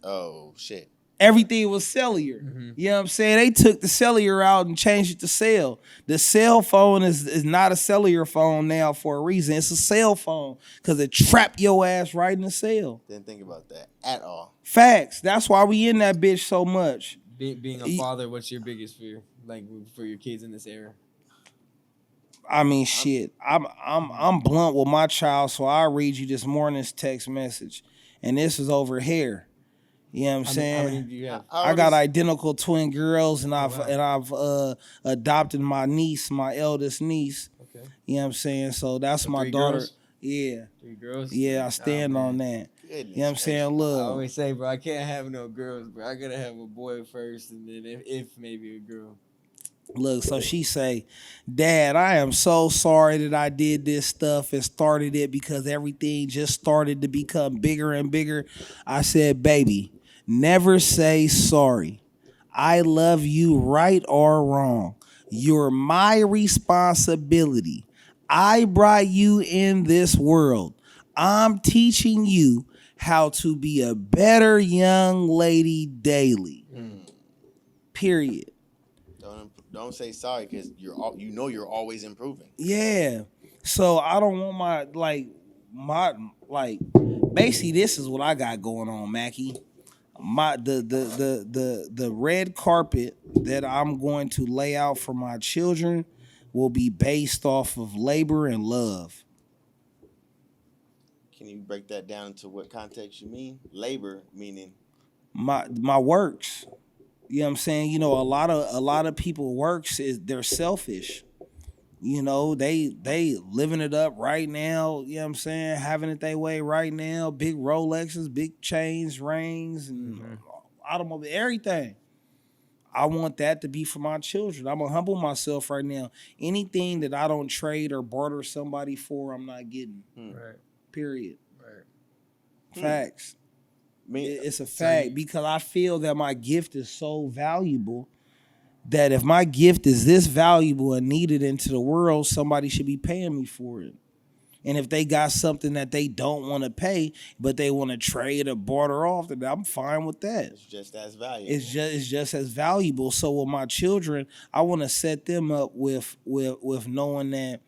Oh shit! Everything was cellular. Mm-hmm. You know what I'm saying? They took the cellular out and changed it to cell. The cell phone is not a cellular phone now for a reason. It's a cell phone because it trapped your ass right in the cell. Didn't think about that at all. Facts. That's why we in that bitch so much. Being a father, what's your biggest fear? Like for your kids in this era? I mean, shit. I'm blunt with my child, so I'll read you this morning's text message. And this is over here. You know what I'm saying? How many do you have? I got identical twin girls, and I've adopted my niece, my eldest niece. Okay. You know what I'm saying? So that's my daughter. Girls? Yeah. 3 girls? Yeah, I stand on that. Goodness, you know what I'm saying? Look. I always say, bro, I can't have no girls, bro. I gotta have a boy first, and then if maybe a girl. Look, so she say, Dad, I am so sorry that I did this stuff and started it because everything just started to become bigger and bigger. I said, baby, never say sorry. I love you right or wrong. You're my responsibility. I brought you in this world. I'm teaching you how to be a better young lady daily. Period. Don't say sorry because you're always improving. Yeah. So I don't want basically this is what I got going on, Mackie. The red carpet that I'm going to lay out for my children will be based off of labor and love. Can you break that down into what context you mean? Labor meaning my works. You know what I'm saying? You know, a lot of people works is they're selfish. You know, they living it up right now, you know what I'm saying? Having it their way right now. Big Rolexes, big chains, rings, and automobile, everything. I want that to be for my children. I'm gonna humble myself right now. Anything that I don't trade or barter somebody for, I'm not getting. Right. Period. Right. Facts. Me, It's a fact because I feel that my gift is so valuable that if my gift is this valuable and needed into the world, somebody should be paying me for it. And if they got something that they don't want to pay, but they want to trade or barter off, then I'm fine with that. it's just as valuable. It's just as valuable. So with my children, I want to set them up with knowing that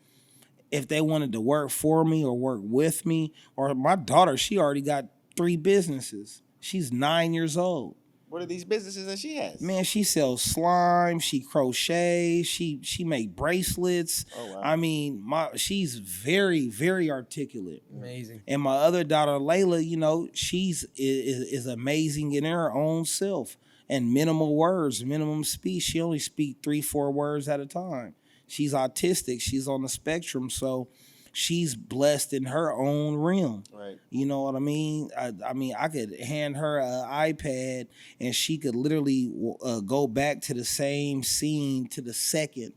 if they wanted to work for me or work with me, or my daughter, she already got 3 businesses. She's 9 years old. What are these businesses that she has? Man, she sells slime, she crochets, she make bracelets. Oh, wow. I mean, she's very, very articulate. Amazing. And my other daughter, Layla, you know, she's is amazing in her own self. And minimal words, minimum speech. She only speak 3-4 words at a time. She's autistic. She's on the spectrum. So she's blessed in her own realm. Right. You know what I mean? I mean, I could hand her an iPad and she could literally go back to the same scene to the second,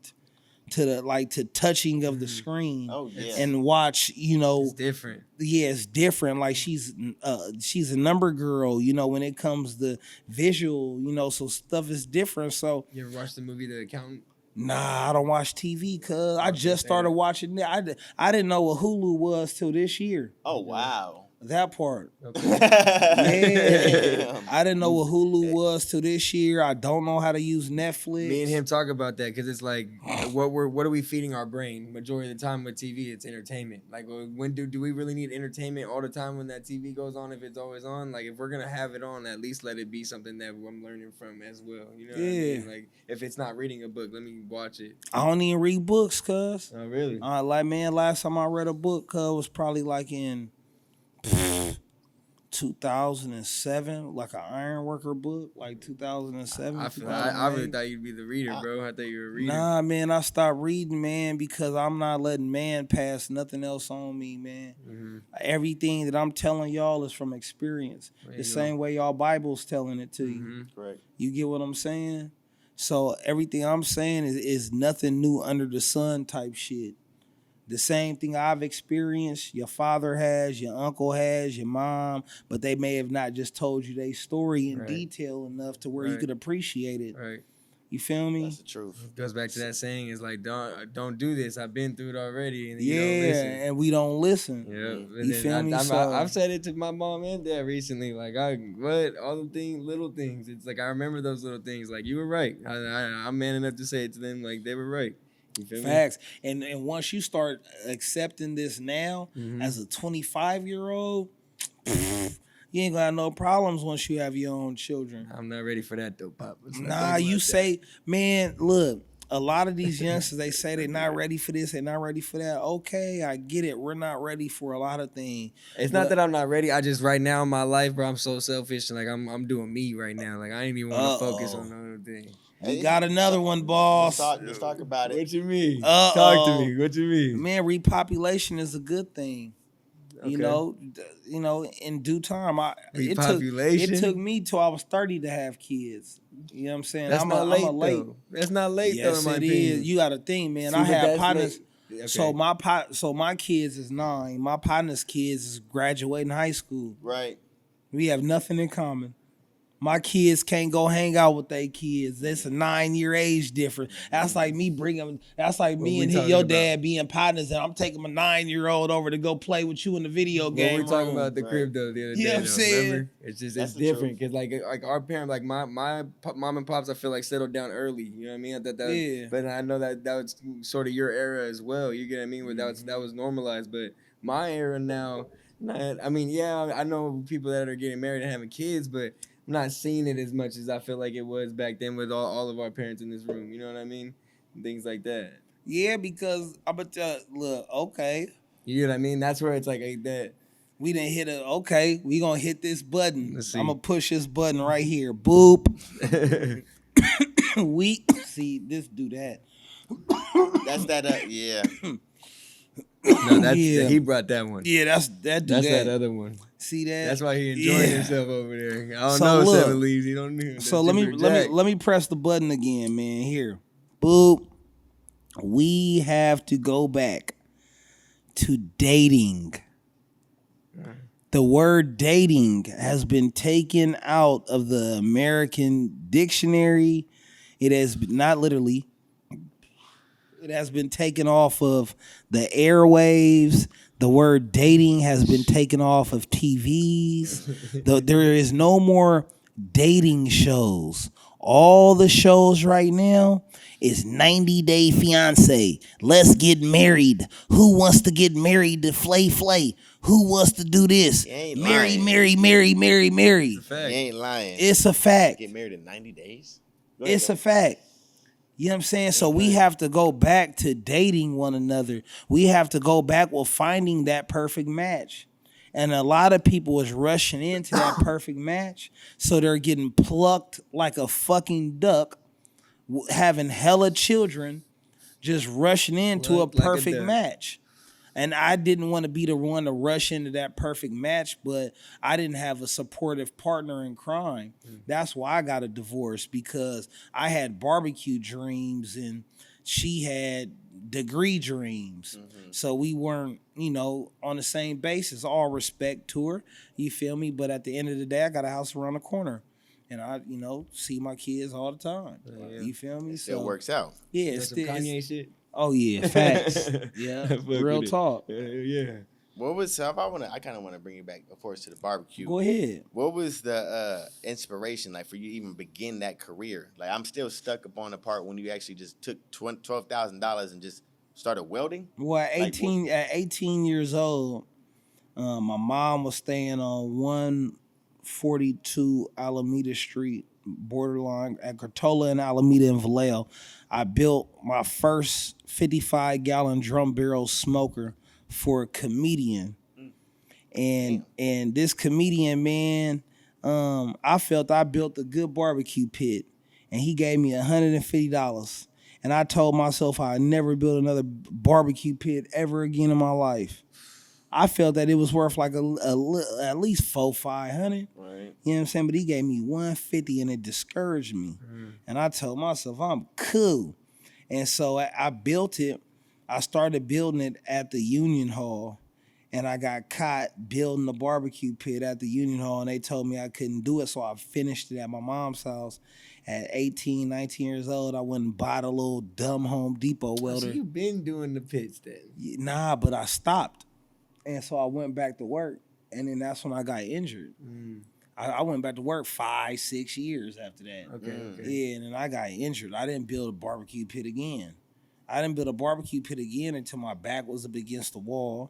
to touching of the screen. Oh, yeah. And watch, you know. It's different. Yeah, it's different. Like she's a number girl, you know, when it comes to visual, you know, so stuff is different. So You ever watched the movie The Accountant? nah, I don't watch TV cuz I just started watching it. I didn't know what Hulu was till this year. Oh, wow. That part. Okay. Yeah. I didn't know what Hulu was till this year. I don't know how to use Netflix. Me and him talk about that because it's like, what are we feeding our brain? Majority of the time with TV, it's entertainment. Like, when do we really need entertainment all the time when that TV goes on? If it's always on, like if we're gonna have it on, at least let it be something that I'm learning from as well. You know what I mean? Like if it's not reading a book, let me watch it. I don't even read books, cuz. Oh really? Like man, last time I read a book, cuz was probably like in 2007, like an ironworker book, like 2007. I really thought you'd be the reader, bro. I thought you were a reader. Nah, man, I stopped reading, man, because I'm not letting man pass nothing else on me, man. Mm-hmm. Everything that I'm telling y'all is from experience. There The you same way y'all Bible's telling it to you. Mm-hmm. Right. You get what I'm saying? So everything I'm saying is nothing new under the sun type shit. The same thing I've experienced, your father has, your uncle has, your mom, but they may have not just told you their story in detail enough to where you could appreciate it. Right. You feel me? That's the truth. It goes back to that saying, it's like don't do this. I've been through it already, and Yeah, you don't listen. and we don't listen. Yeah, You feel me? I've said it to my mom and dad recently. Like, all the things, little things. It's like I remember those little things. Like you were right. I'm man enough to say it to them. Like they were right. You feel Facts. And once you start accepting this now as a 25-year-old, you ain't gonna have no problems once you have your own children. I'm not ready for that though, Pop. Nah, you say, man, look, a lot of these youngsters, they say they're not ready for this, they're not ready for that. Okay, I get it. We're not ready for a lot of things. It's not that I'm not ready. I just right now in my life, bro, I'm so selfish and like I'm doing me right now. Like I ain't even want to focus on other things. We got another one, boss. Let's talk about it. What you mean? Uh-oh. Talk to me. What you mean? Man, repopulation is a good thing. Okay. You know, in due time. Repopulation? It took me till I was 30 to have kids. You know what I'm saying? That's not late, late. though. That's not late, though, Yes, in my it opinion. is. You got to think, man. See, I but have that's partners. late. Okay. So my kids is 9. My partner's kids is graduating high school. Right. We have nothing in common. My kids can't go hang out with their kids. That's a 9-year age difference. That's like me bringing. That's like me and your dad being partners, and I'm taking my 9-year-old over to go play with you in the video game. We were talking room. about the crib though the other day. You know what I'm though, saying? remember? It's just That's it's the different because like our parents, like my mom and pops, I feel like settled down early. You know what I mean? Yeah. But I know that was sort of your era as well. You get what I mean? Where that was normalized. But my era now, I mean, yeah, I know people that are getting married and having kids, but I'm not seeing it as much as I feel like it was back then with all of our parents in this room. You know what I mean? And things like that. Yeah, because I'm gonna tell. Look, okay. You know what I mean? That's where it's like that. We didn't hit it. Okay, we gonna hit this button. Let's see. I'm gonna push this button right here. Boop. We see this, do that. That's that. Yeah. No, that's Yeah. he brought that one. Yeah, that's That other one. See that? That's why he enjoying Yeah. himself over there. I don't So know look. Seven Leaves. He don't know. So let me press the button again, man. Here, boop. We have to go back to dating. The word dating has been taken out of the American dictionary. It has not literally. It has been taken off of the airwaves. The word dating has been taken off of TVs. There is no more dating shows. All the shows right now is 90 Day Fiance. Let's get married. Who wants to get married to Flay Flay? Who wants to do this? Marry, marry, marry, marry, marry. You ain't lying. It's a fact. Get married in 90 days? It's a fact. You know what I'm saying? So we have to go back to dating one another. We have to go back with finding that perfect match. And a lot of people is rushing into that perfect match. So they're getting plucked like a fucking duck, having hella children, just rushing into a perfect match. And I didn't want to be the one to rush into that perfect match, but I didn't have a supportive partner in crime. That's why I got a divorce, because I had barbecue dreams and she had degree dreams. So we weren't, on the same basis. All respect to her, you feel me? But at the end of the day, I got a house around the corner. And I, see my kids all the time. You feel me? It still works out. Yeah, it's some Kanye shit. Oh yeah, facts. Yeah, real talk. Yeah. What was I kind of want to bring you back, of course, to the barbecue. Go ahead. What was the inspiration like for you to even begin that career? Like, I'm still stuck upon the part when you actually just took $12,000 and just started welding. Well, at 18 years old, my mom was staying on 142 Alameda Street, borderline at Cortola and Alameda and Vallejo. I built my first 55-gallon drum barrel smoker for a comedian. And this comedian, man, I felt I built a good barbecue pit, and he gave me $150. And I told myself I'd never build another barbecue pit ever again in my life. I felt that it was worth like at least $400-500. Right. You know what I'm saying? But he gave me $150, and it discouraged me. And I told myself, I'm cool. And so I built it. I started building it at the Union Hall, and I got caught building the barbecue pit at the Union Hall, and they told me I couldn't do it, so I finished it at my mom's house. At 18, 19 years old, I went and bought a little dumb Home Depot welder. So you been doing the pits then? Nah, but I stopped. And so I went back to work, and then that's when I got injured. I went back to work 5-6 years after that. Okay. Yeah, and then I got injured. I didn't build a barbecue pit again. I didn't build a barbecue pit again until my back was up against the wall.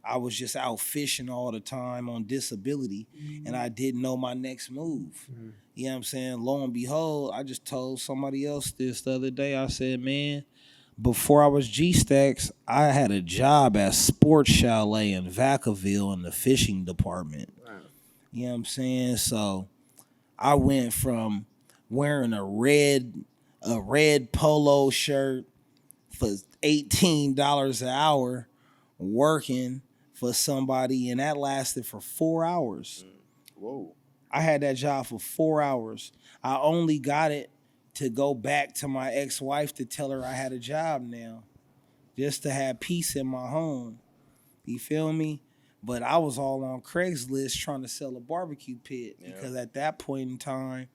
I was just out fishing all the time on disability, and I didn't know my next move. You know what I'm saying? Lo and behold, I just told somebody else this the other day. I said, man, before I was G-Stacks, I had a job at Sports Chalet in Vacaville in the fishing department. Wow. You know what I'm saying? So I went from wearing a red polo shirt for $18 an hour, working for somebody, and that lasted for 4 hours. Whoa. I had that job for 4 hours. I only got it to go back to my ex-wife to tell her I had a job now, just to have peace in my home. You feel me? But I was all on Craigslist trying to sell a barbecue pit, because at that point in time,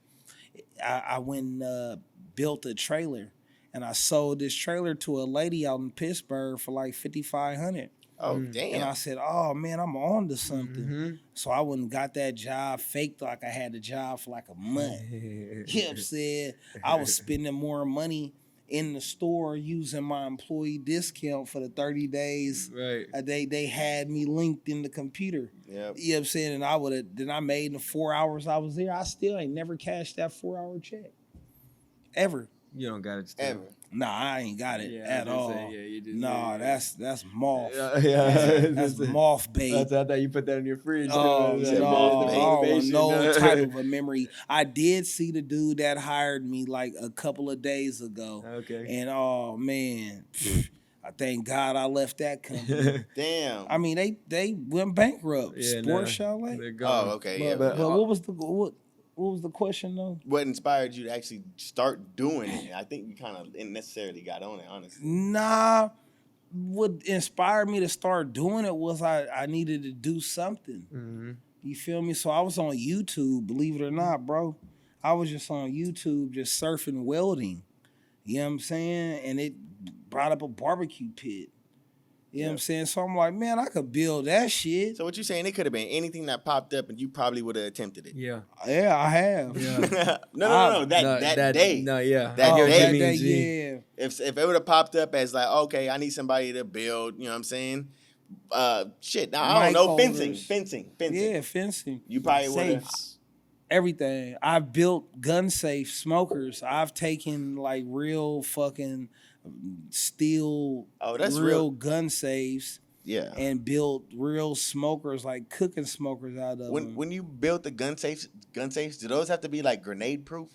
I went and built a trailer, and I sold this trailer to a lady out in Pittsburgh for like $5,500. Oh, damn. And I said, oh, man, I'm on to something. So I went and got that job, faked like I had the job for like a month. You know what I'm saying? I was spending more money in the store using my employee discount for the 30 days. Right. They had me linked in the computer. Yep. You know what I'm saying? And then I made in the 4 hours I was there. I still ain't never cashed that 4-hour check. Ever. You don't got it still. ever. Nah, I ain't got it Yeah, I at was gonna all. say, yeah, you just- Nah, yeah. that's moth. Yeah. That's moth bait. I thought you put that in your fridge. Oh said no, moth I bait. don't want no Motivation. type of a memory. I did see the dude that hired me like a couple of days ago. Okay. And oh man, I thank God I left that company. Damn. I mean, they went bankrupt. Yeah, Sports nah, Chalet. they're gone. Oh, okay. But, Yeah. but what was the question though? What inspired you to actually start doing it? I think you kind of didn't necessarily got on it, honestly. Nah, what inspired me to start doing it was I needed to do something. Mm-hmm. You feel me? So I was on YouTube, believe it or not, bro. I was just on YouTube, just surfing welding. You know what I'm saying? And it brought up a barbecue pit. You know what I'm saying? So I'm like, man, I could build that shit. So what you saying? It could have been anything that popped up, and you probably would have attempted it. Yeah. Yeah, I have. Yeah. No. That day. No, yeah. That I get what you day. mean, day, G. yeah. If it would have popped up as like, okay, I need somebody to build. You know what I'm saying? Shit. Now I don't know. Mic holders. Fencing. Yeah, fencing. You probably would have. Safes. Everything. I've built gun safe smokers. I've taken like real fucking steel, Oh, that's real real. gun safes Yeah. and built real smokers, like cooking smokers out of them. When you built the gun safes, do those have to be like grenade proof?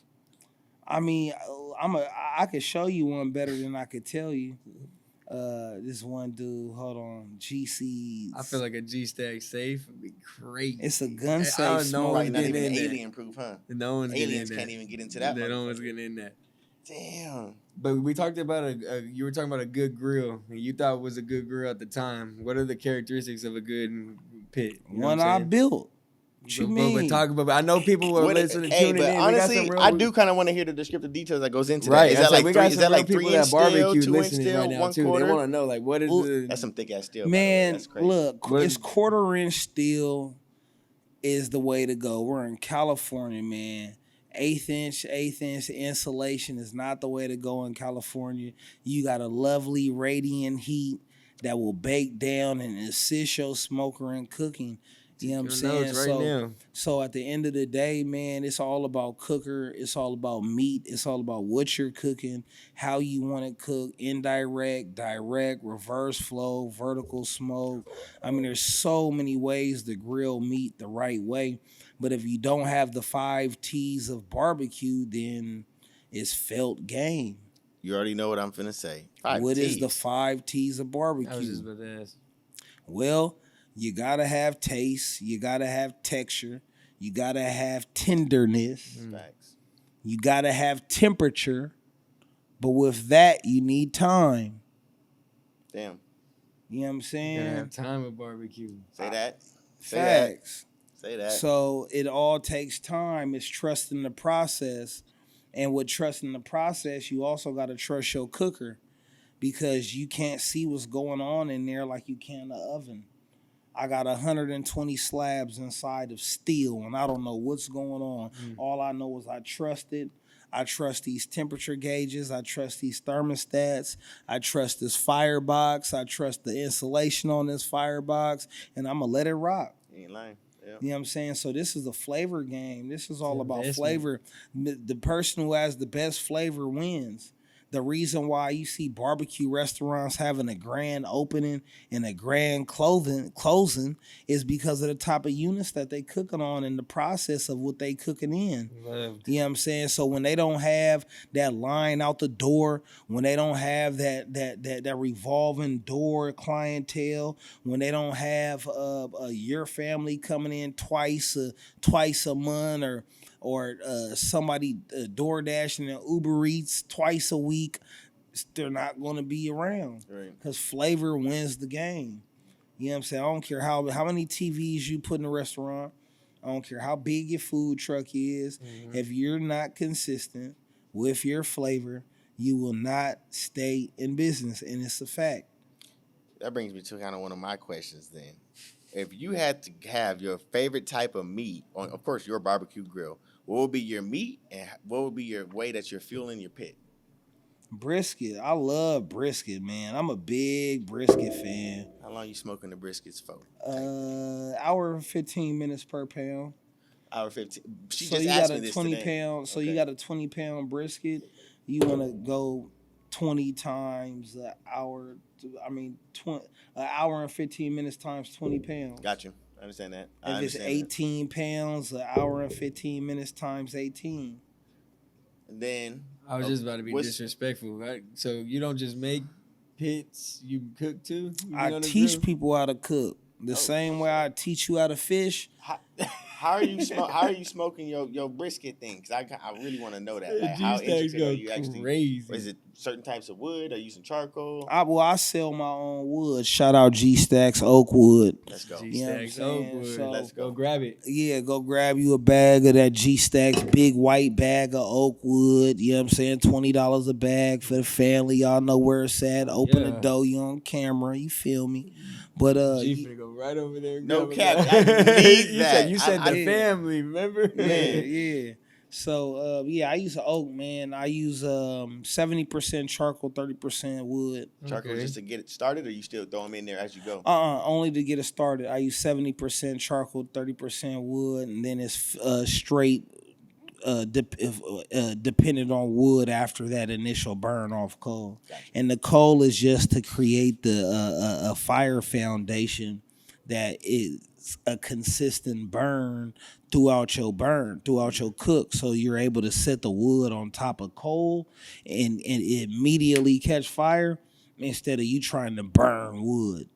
I mean, I could show you one better than I could tell you. This one dude, hold on, GC. I feel like a G-Stack safe would be crazy. It's a gun I safe don't know smoker. Probably not getting even in there. alien proof, huh? No one's getting in Aliens there. can't even get into that. No one's motherfucker. getting in that. Damn. But we talked about you were talking about a good grill, and you thought it was a good grill at the time. What are the characteristics of a good pit? You know One what I'm I saying? built. What you mean? But talk about. I know people were listening, Hey, tuning but in. We got honestly, some real- I do kind of want to hear the descriptive details that goes into Right, that. Is I that said like we three? got Is some that real like people 3 that inch steel, barbecue 2 inch listening steel, right now 1 too. quarter? They want to know like what is the That's some thick ass steel. by the way. Man, That's crazy. look, What- it's 1/4 inch steel is the way to go. We're in California, man. 1/8 inch insulation is not the way to go in California. You got a lovely radiant heat that will bake down and assist your smoker in cooking. You know what I'm Your saying? notes right now. So at the end of the day, man, it's all about cooker. It's all about meat. It's all about what you're cooking, how you want it cooked, indirect, direct, reverse flow, vertical smoke. I mean, there's so many ways to grill meat the right way. But if you don't have the 5 T's of barbecue, then it's felt game. You already know what I'm finna say. What is the T's. 5 T's of I was barbecue? just about to ask. Well, you gotta have taste, you gotta have texture, you gotta have tenderness, Facts. you gotta have temperature, but with that, you need time. Damn. You know what I'm You saying? gotta have time with barbecue. Say that. Say that. Facts. Say that. So it all takes time. It's trusting the process. And with trusting the process, you also got to trust your cooker because you can't see what's going on in there like you can in the oven. I got 120 slabs inside of steel, and I don't know what's going on. All I know is I trust it. I trust these temperature gauges. I trust these thermostats. I trust this firebox. I trust the insulation on this firebox, and I'm going to let it rock. You ain't lying. Yeah. You know what I'm saying? So this is a flavor game. This is all about investment. flavor. The person who has the best flavor wins. The reason why you see barbecue restaurants having a grand opening and a grand closing is because of the type of units that they cooking on and the process of what they cooking in. Loved. You know what I'm saying? So when they don't have that line out the door, when they don't have that revolving door clientele, when they don't have your family coming in twice a month or somebody DoorDash and Uber Eats twice a week, they're not going to be around Right. because flavor wins the game. You know what I'm saying? I don't care how many TVs you put in a restaurant. I don't care how big your food truck is. If you're not consistent with your flavor, you will not stay in business, and it's a fact. That brings me to kind of one of my questions then. If you had to have your favorite type of meat on, of course, your barbecue grill, what would be your meat and what would be your way that you're fueling your pit? Brisket. I love brisket, man. I'm a big brisket fan. How long you smoking the briskets for? Hour and 15 minutes per pound. Hour 15. She So just you asked got me a this 20 today. pound. So Okay. you got a 20-pound brisket. you want to go 20 times an hour. An hour and 15 minutes times 20 pounds. Got you. I understand that. If it's 18 pounds, an hour and 15 minutes times 18. And then I was just about to be disrespectful, right? So you don't just make pits, you cook too? I teach people how to cook. The same way I teach you how to fish. How are you smoking your brisket thing? Cause I really want to know that. Like, how intricate are you actually? Crazy. Is it certain types of wood? Are you using charcoal? I sell my own wood. Shout out G Stacks Oak Wood. Let's go. G Stacks Oak Wood. So, let's go grab it. Yeah, go grab you a bag of that G Stacks big white bag of oak wood. You know what I'm saying? $20 a bag for the family. Y'all know where it's at. Open the door. You on camera. You feel me? But G finna go right over there. No cap. I need that. You said the family, remember? Yeah. So I use an oak, man. I use 70% charcoal, 30% wood. Charcoal just to get it started, or you still throw them in there as you go? Only to get it started. I use 70% charcoal, 30% wood, and then it's straight. Dependent on wood after that initial burn off coal. Gotcha. And the coal is just to create a fire foundation that is a consistent burn throughout your cook, so you're able to set the wood on top of coal and immediately catch fire instead of you trying to burn wood.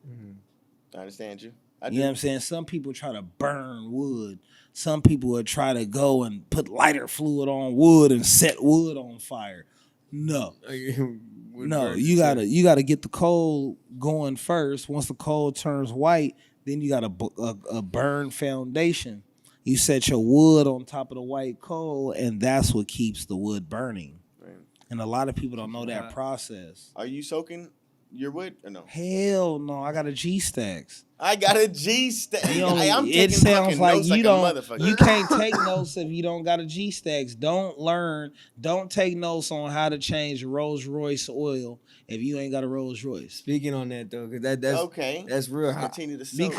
I understand you. You know what I'm saying? Some people try to burn wood. Some people would try to go and put lighter fluid on wood and set wood on fire. No. You gotta get the coal going first. Once the coal turns white, then you got a burn foundation. You set your wood on top of the white coal, and that's what keeps the wood burning. Right. And a lot of people don't know that process. Are you soaking your wood or no? Hell no, I got a G Stacks. I got a G Stack. It sounds like you can't take notes if you don't got a G Stacks. Don't take notes on how to change Rolls Royce oil if you ain't got a Rolls Royce. Speaking on that though, because that's okay. That's real. Continue to soak.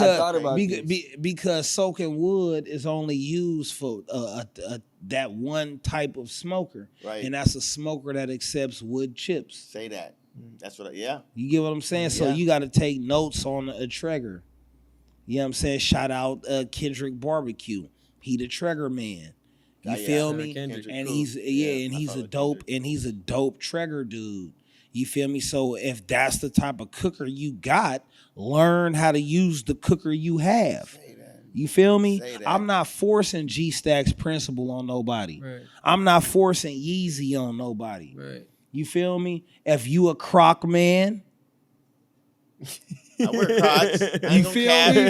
Because soaking wood is only used for that one type of smoker, right? And that's a smoker that accepts wood chips. Say that. That's what. You get what I'm saying? Yeah. So you got to take notes on a Traeger. You know what I'm saying? Shout out Kendrick Barbecue. He the Traeger man. You feel me? And he's a dope Traeger dude. You feel me? So if that's the type of cooker you got, learn how to use the cooker you have. You feel me? I'm not forcing G Stacks principle on nobody. Right. I'm not forcing Yeezy on nobody. Right. You feel me? If you a Croc man, I wear Crocs. You feel me?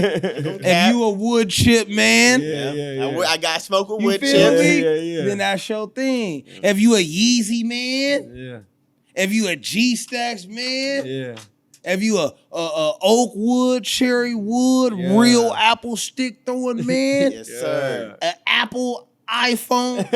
If you a wood chip man, I got smoke with wood chips. Then that's your thing. If you a Yeezy man, if you a G Stacks man, if you a oak wood, cherry wood, real apple stick throwing man, yes sir, an Apple iPhone.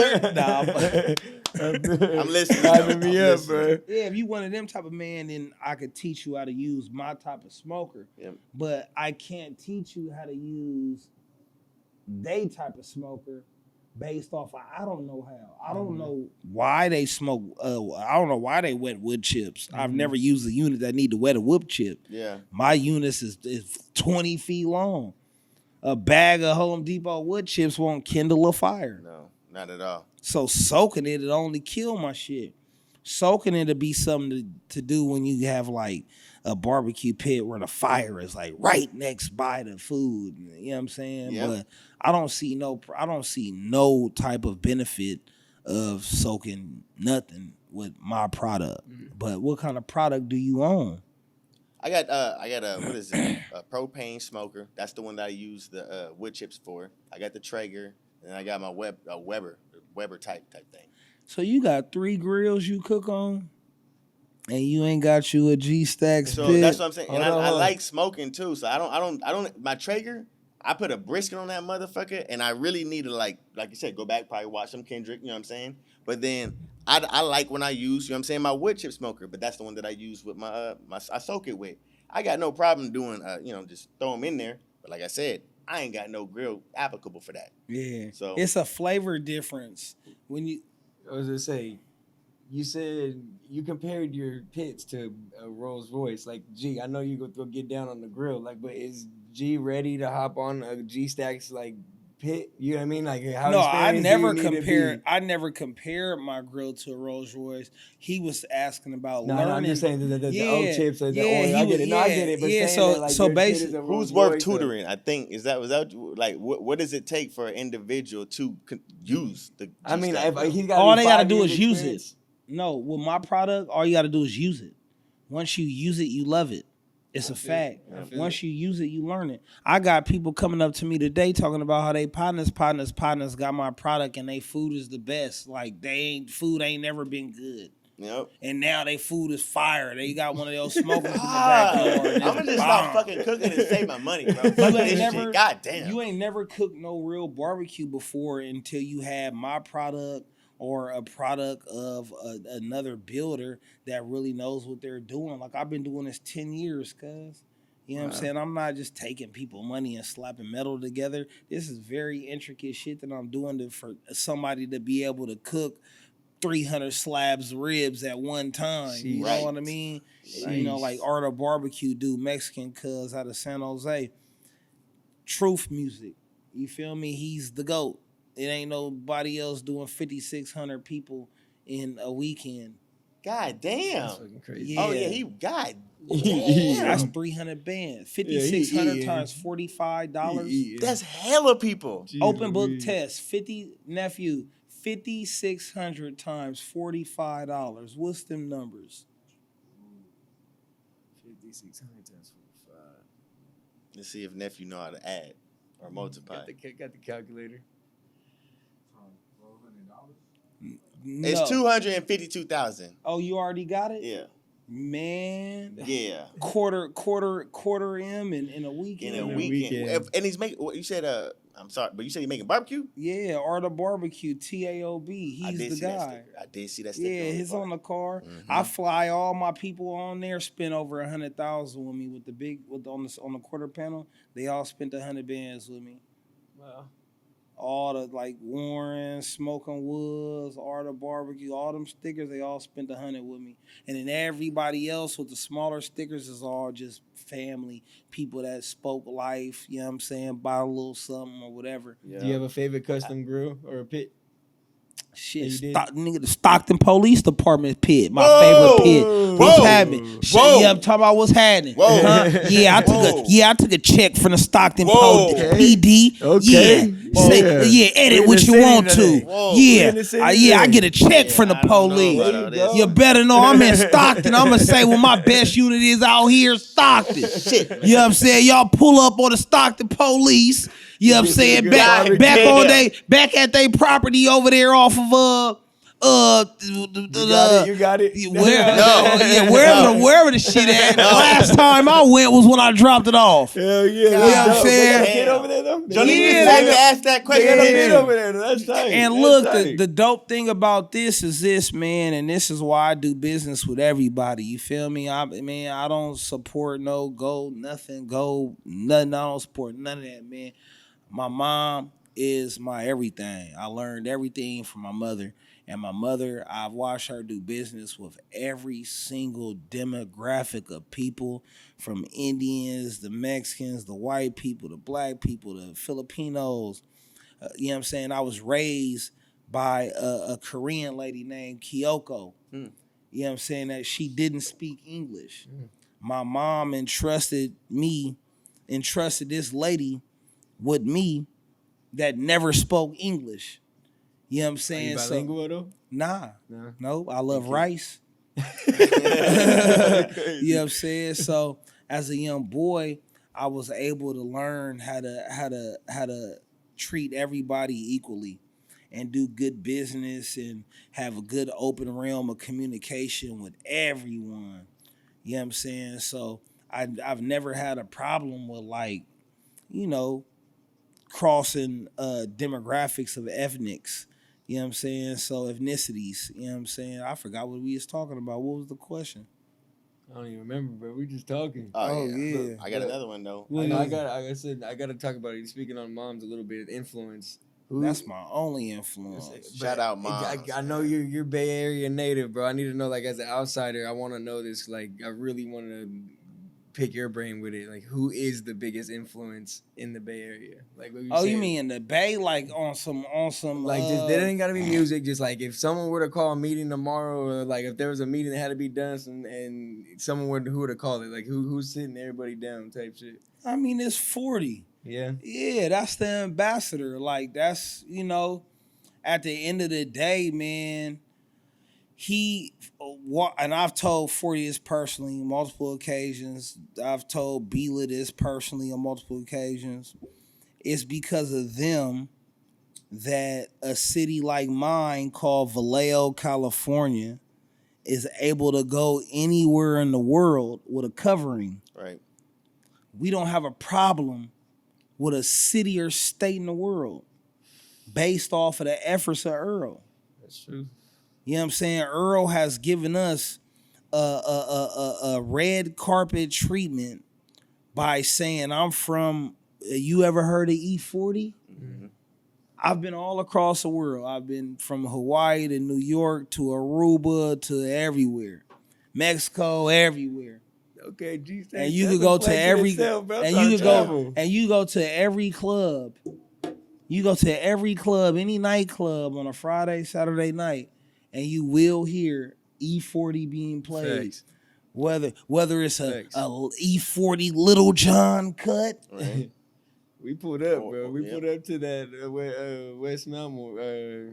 I'm listening. Me up, bro. Yeah, if you one of them type of man, then I could teach you how to use my type of smoker. Yep. But I can't teach you how to use they type of smoker based off of I don't know how. I don't know why they smoke. I don't know why they wet wood chips. I've never used a unit that need to wet a wood chip. Yeah. My units is 20 feet long. A bag of Home Depot wood chips won't kindle a fire. No, not at all. So soaking it'll only kill my shit. Soaking it'll be something to do when you have like a barbecue pit where the fire is like right next by the food. You know what I'm saying? Yep. But I don't see no type of benefit of soaking nothing with my product. But what kind of product do you own? I got a what is it? A propane smoker. That's the one that I use the wood chips for. I got the Traeger, and I got my Weber type thing. So you got 3 grills you cook on, and you ain't got you a G Stacks. So pit? That's what I'm saying. And I like smoking too. So I don't. My Traeger, I put a brisket on that motherfucker, and I really need to like you said, go back probably watch some Kendrick. You know what I'm saying? But then I like when I use, you know what I'm saying, my wood chip smoker. But that's the one that I use with my I soak it with. I got no problem doing just throw them in there. But like I said, I ain't got no grill applicable for that. Yeah. So it's a flavor difference when you. I was gonna say, you said you compared your pits to a Rolls Royce. Like, G, I know you go get down on the grill. Like, but is G ready to hop on a G Stacks like pit? You know what I mean? Like, how No, experienced do you need to be? I never compared my grill to a Rolls Royce. He was asking about No, learning. I'm just saying the yeah, oak chips or the yeah, oil. I get it. No, I get it. But saying that, like, so your pit is basically, a Rolls Who's worth Royce, tutoring? I think was that like what does it take for an individual to use the? I mean, G-Stack if grill? he's got all they gotta 5 do years is use it. experience. No, with my product, all you gotta do is use it. Once you use it, you love it. It's a fact. Once you use it, you learn it. I got people coming up to me today talking about how they partners got my product and they food is the best. Like food ain't never been good. Yep. And now they food is fire. They got one of those smokers in the backyard. I'm gonna just stop fucking cooking and save my money, bro. Fuck this shit. God damn. You ain't never cooked no real barbecue before until you had my product or a product of another builder that really knows what they're doing. Like, I've been doing this 10 years, cuz. You know what I'm saying? I'm not just taking people money and slapping metal together. This is very intricate shit that I'm doing for somebody to be able to cook 300 slabs of ribs at one time. You know what I mean? You know, like Art of Barbecue dude, Mexican cuz out of San Jose. Truth music. You feel me? He's the GOAT. It ain't nobody else doing 5,600 people in a weekend. God damn. That's fucking crazy. Yeah. Oh yeah, God That's damn. 300 bands. 5,600 times $45. That's hella people. Open book test. 5,600 times $45. What's them numbers? 5,600 times 45. Let's see if nephew know how to add or multiply. Got the calculator. No. It's 252,000. Oh, you already got it? Yeah. Man. Yeah. Quarter M in a weekend. In a weekend. And he's making. You said I'm sorry, but you said he's making barbecue. Yeah, Art of Barbecue, TAOB. He's the guy. I did see that sticker. Yeah, he's on the car. Mm-hmm. I fly all my people on there. Spend over 100,000 with me on the quarter panel. They all spent 100 bands with me. Wow. All the like Warren, Smoking Woods, Art of Barbecue, all them stickers, they all spent 100 with me. And then everybody else with the smaller stickers is all just family, people that spoke life, you know what I'm saying, buy a little something or whatever. Yeah. Do you have a favorite custom grill or a pit? Shit, nigga, the Stockton Police Department pit, my favorite pit. What's Whoa. happening? Shit, Whoa. yeah, I'm talking about what's happening. Whoa. Huh? Yeah, I took a check from the Stockton Whoa. PD. Okay. Yeah, edit We what in you the want city to. Whoa. Yeah, We in the city I today. get a check from the I don't know police. about all this. You better know I'm in Stockton. I'm gonna say, well, my best unit is out here, Stockton. Shit. You know what I'm saying? Y'all pull up on the Stockton Police. You know what I'm saying? Back at their property over there off of You got it. Wherever the shit at. Last time I went was when I dropped it off. Hell yeah. You know what I'm saying? Kid over there though? Johnny, you Yeah, just had to ask that question. They got a Yeah. kid over there. That's tight. And That's look, tight. the dope thing about this is this, man, and this is why I do business with everybody. You feel me? I don't support no gold, nothing gold, nothing. I don't support none of that, man. My mom is my everything. I learned everything from my mother. And my mother, I've watched her do business with every single demographic of people, from Indians, the Mexicans, the white people, the black people, the Filipinos. You know what I'm saying? I was raised by a Korean lady named Kyoko. You know what I'm saying? That she didn't speak English. My mom entrusted this lady with me that never spoke English. You know what I'm saying? Are you bilingual though? Nah. No. No, I love rice. You know what I'm saying? So as a young boy, I was able to learn how to treat everybody equally and do good business and have a good open realm of communication with everyone. You know what I'm saying? So I've never had a problem with, like, you know, crossing demographics of ethnics. You know what I'm saying? So ethnicities, you know what I'm saying? I forgot what we was talking about. What was the question? I don't even remember, bro. We just talking. Oh, yeah. Look, I got another one though. I got to talk about it. Speaking on moms a little bit, influence. That's my only influence. Shout out, Mom. I know you're Bay Area native, bro. I need to know, like, as an outsider, I want to know this. Like, I really want to pick your brain with it. Like, who is the biggest influence in the Bay Area? Like, what you mean in the Bay? Like on some like, just there ain't gotta be music. Just like if someone were to call a meeting tomorrow, or like if there was a meeting that had to be done, and someone who would have called it, like who's sitting everybody down type shit. I mean, it's 40. Yeah, that's the ambassador. Like, that's, at the end of the day, man, and I've told 40 this personally on multiple occasions. I've told Bila this personally on multiple occasions. It's because of them that a city like mine called Vallejo, California, is able to go anywhere in the world with a covering. Right. We don't have a problem with a city or state in the world based off of the efforts of Earl. That's true. You know what I'm saying? Earl has given us a red carpet treatment by saying, I'm from, you ever heard of E40? Mm-hmm. I've been all across the world. I've been from Hawaii to New York to Aruba to everywhere. Mexico, everywhere. Okay, geez, and you could go to every and you go to every club. You go to every club, any nightclub on a Friday, Saturday night, and you will hear E40 being played. Thanks. Whether it's a E40 Little John cut. Right. We pulled up, bro. We pulled up to that West Malmo. I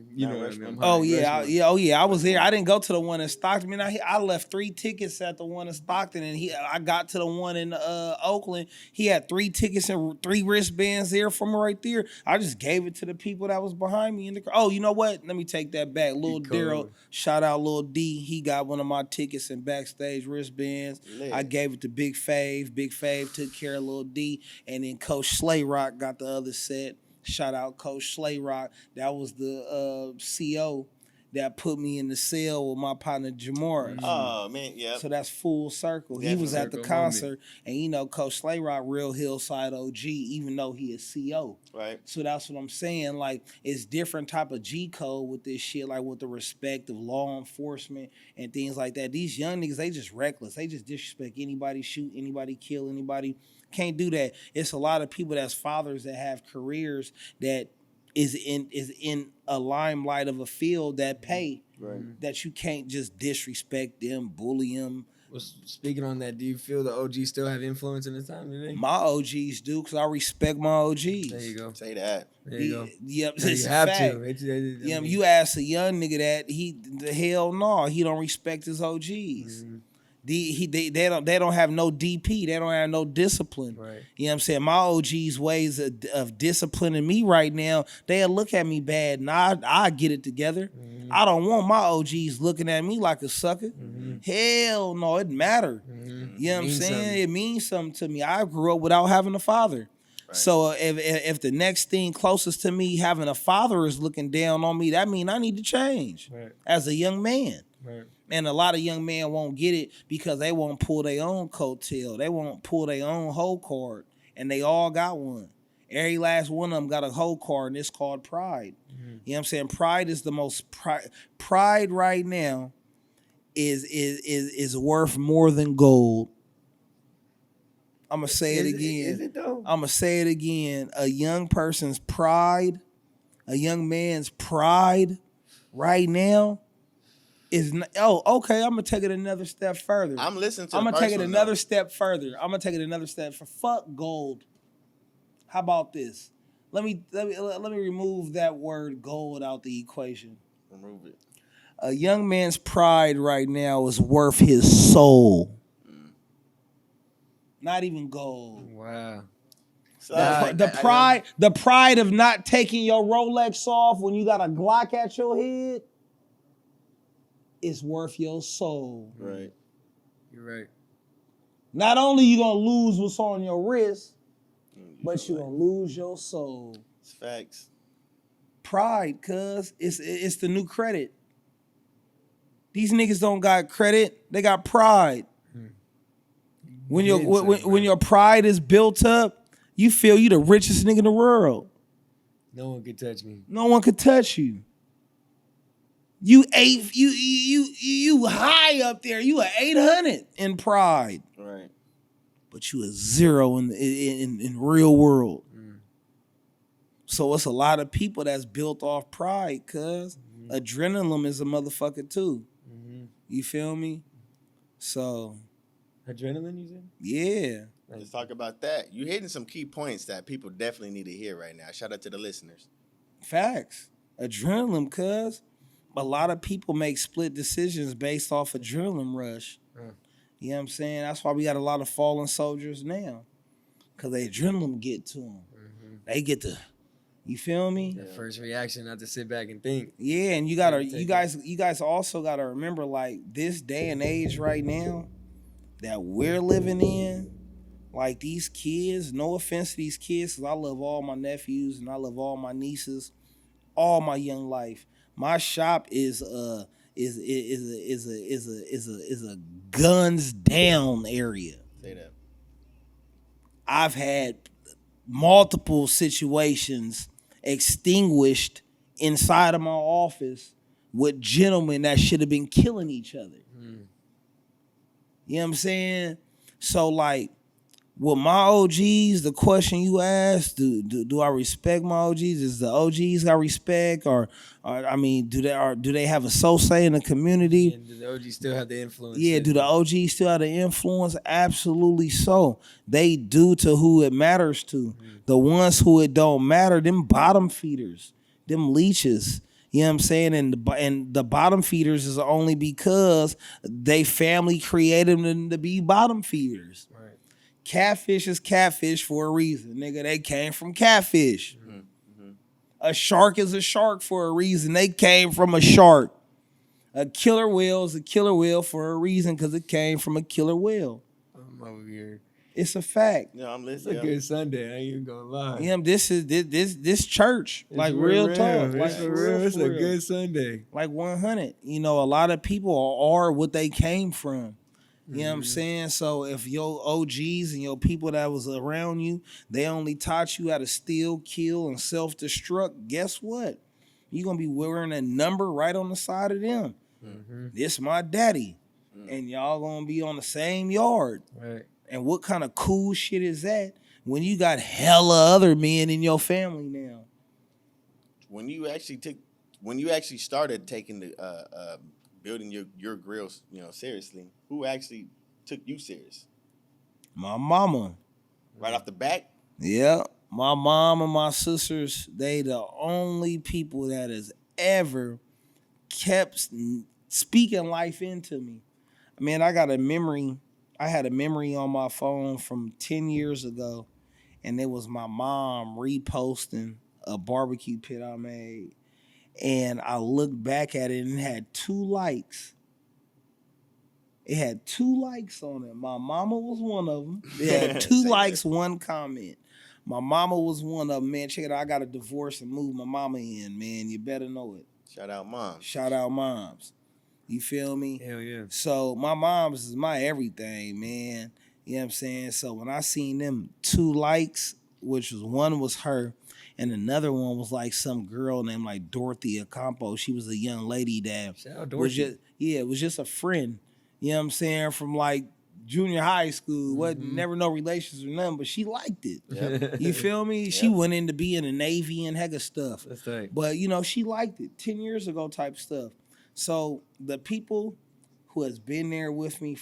was there. I didn't go to the one in Stockton. I mean, I left 3 tickets at the one in Stockton, and I got to the one in Oakland. He had 3 tickets and 3 wristbands there from right there. I just gave it to the people that was behind me in the car. Oh, you know what? Let me take that back. Lil Daryl, shout out Lil D. He got one of my tickets and backstage wristbands. Lit. I gave it to Big Fave. Big Fave took care of Lil D, and then Coach Slay Rock got the other set. Shout out Coach Slay Rock. That was the CO that put me in the cell with my partner Jamar. Oh man, yeah. So that's full circle. Definitely. He was at the concert, and Coach Slay Rock, real hillside OG, even though he is CO. Right. So that's what I'm saying. Like, it's different type of G code with this shit, like with the respect of law enforcement and things like that. These young niggas, they just reckless. They just disrespect anybody, shoot anybody, kill anybody. Can't do that. It's a lot of people that's fathers that have careers that is in a limelight of a field that pay. Right. That you can't just disrespect them, bully them. Well, speaking on that, do you feel the OGs still have influence in this time today? My OGs do, because I respect my OGs. There you go. Say that. There you go. Yep, you have fact. to. You ask a young nigga that, hell no, he don't respect his OGs. Mm-hmm. They don't have no DP. They don't have no discipline. Right. You know what I'm saying? My OG's ways of disciplining me right now, they'll look at me bad, and I get it together. Mm-hmm. I don't want my OGs looking at me like a sucker. Mm-hmm. Hell no, it matter. Mm-hmm. You know what I'm saying? Something. It means something to me. I grew up without having a father. Right. So if the next thing closest to me having a father is looking down on me, that means I need to change as a young man. Right. And a lot of young men won't get it because they won't pull their own coattail. They won't pull their own hoe card. And they all got one. Every last one of them got a hoe card, and it's called pride. Mm-hmm. You know what I'm saying? Pride is the most... Pride right now is worth more than gold. I'm going to say it again. Is it though? I'm going to say it again. A young person's pride, a young man's pride right now is okay. I'm gonna take it another step further. I'm listening to. I'm gonna take it another step further. I'm gonna take it another step for fuck gold. How about this? Let me remove that word gold out the equation. Remove it. A young man's pride right now is worth his soul. Not even gold. Wow. So the pride of not taking your Rolex off when you got a Glock at your head. Is worth your soul. Right. You're right. Not only you gonna lose what's on your wrist, but you gonna lose your soul. It's facts. Pride, cuz it's the new credit. These niggas don't got credit, they got pride. When your pride is built up, you feel you the richest nigga in the world. No one could touch me. No one could touch you. You high up there. You are 800 in pride. Right. But you a 0 in real world. So it's a lot of people that's built off pride, cuz adrenaline is a motherfucker too. You feel me? So adrenaline, you said? Yeah. Let's talk about that. You're hitting some key points that people definitely need to hear right now. Shout out to the listeners. Facts. Adrenaline, cuz a lot of people make split decisions based off adrenaline rush. You know what I'm saying? That's why we got a lot of fallen soldiers now. Cause the adrenaline get to them. They get to, you feel me? The first reaction, not to sit back and think. Yeah, and you guys also gotta remember, like, this day and age right now that we're living in, like, these kids, no offense to these kids, cause I love all my nephews and I love all my nieces, all my young life. My shop is a guns down area. Say that. I've had multiple situations extinguished inside of my office with gentlemen that should have been killing each other. You know what I'm saying? So, like, with my OGs, the question you asked, do I respect my OGs? Is the OGs got respect, or I mean, do they have a soul say in the community? And do the OGs still have the influence? Yeah, do the OGs still have the influence? Absolutely so. They do to who it matters to. The ones who it don't matter, them bottom feeders, them leeches. You know what I'm saying? And the bottom feeders is only because they family created them to be bottom feeders. Right. Catfish is catfish for a reason, nigga. They came from catfish. A shark is a shark for a reason. They came from a shark. A killer whale is a killer whale for a reason, because it came from a killer whale. I'm over here. It's a fact. No, I'm It's listening. a good Sunday. I ain't even gonna lie. Yeah, this church, It's like real talk, It's like for real. It's for a real. good Sunday. Like 100. You know, a lot of people are what they came from. You know what I'm saying? So if your OGs and your people that was around you, they only taught you how to steal, kill, and self-destruct, guess what? You're going to be wearing a number right on the side of them. This my daddy. And y'all going to be on the same yard. Right. And what kind of cool shit is that when you got hella other men in your family now? When you actually started taking the building your grills, seriously, who actually took you serious? My mama. Right off the bat? Yeah. My mom and my sisters, they the only people that has ever kept speaking life into me. I mean, I had a memory on my phone from 10 years ago, and it was my mom reposting a barbecue pit I made. And I looked back at it and it had 2 likes. It had 2 likes on it. My mama was one of them. It had 2 likes, 1 comment. My mama was one of them. Man, check it out. I got a divorce and moved my mama in, man. You better know it. Shout out mom. Shout out moms. You feel me? Hell yeah. So my mom's is my everything, man. You know what I'm saying? So when I seen them 2 likes, which was one was her, and another one was like some girl named like Dorothy Ocampo. She was a young lady that was just a friend. You know what I'm saying? From like junior high school. Wasn't never no relations or nothing, but she liked it. Yep. You feel me? She went in to be in the Navy and heck of stuff. That's right. But she liked it. 10 years ago type stuff. So the people who has been there with me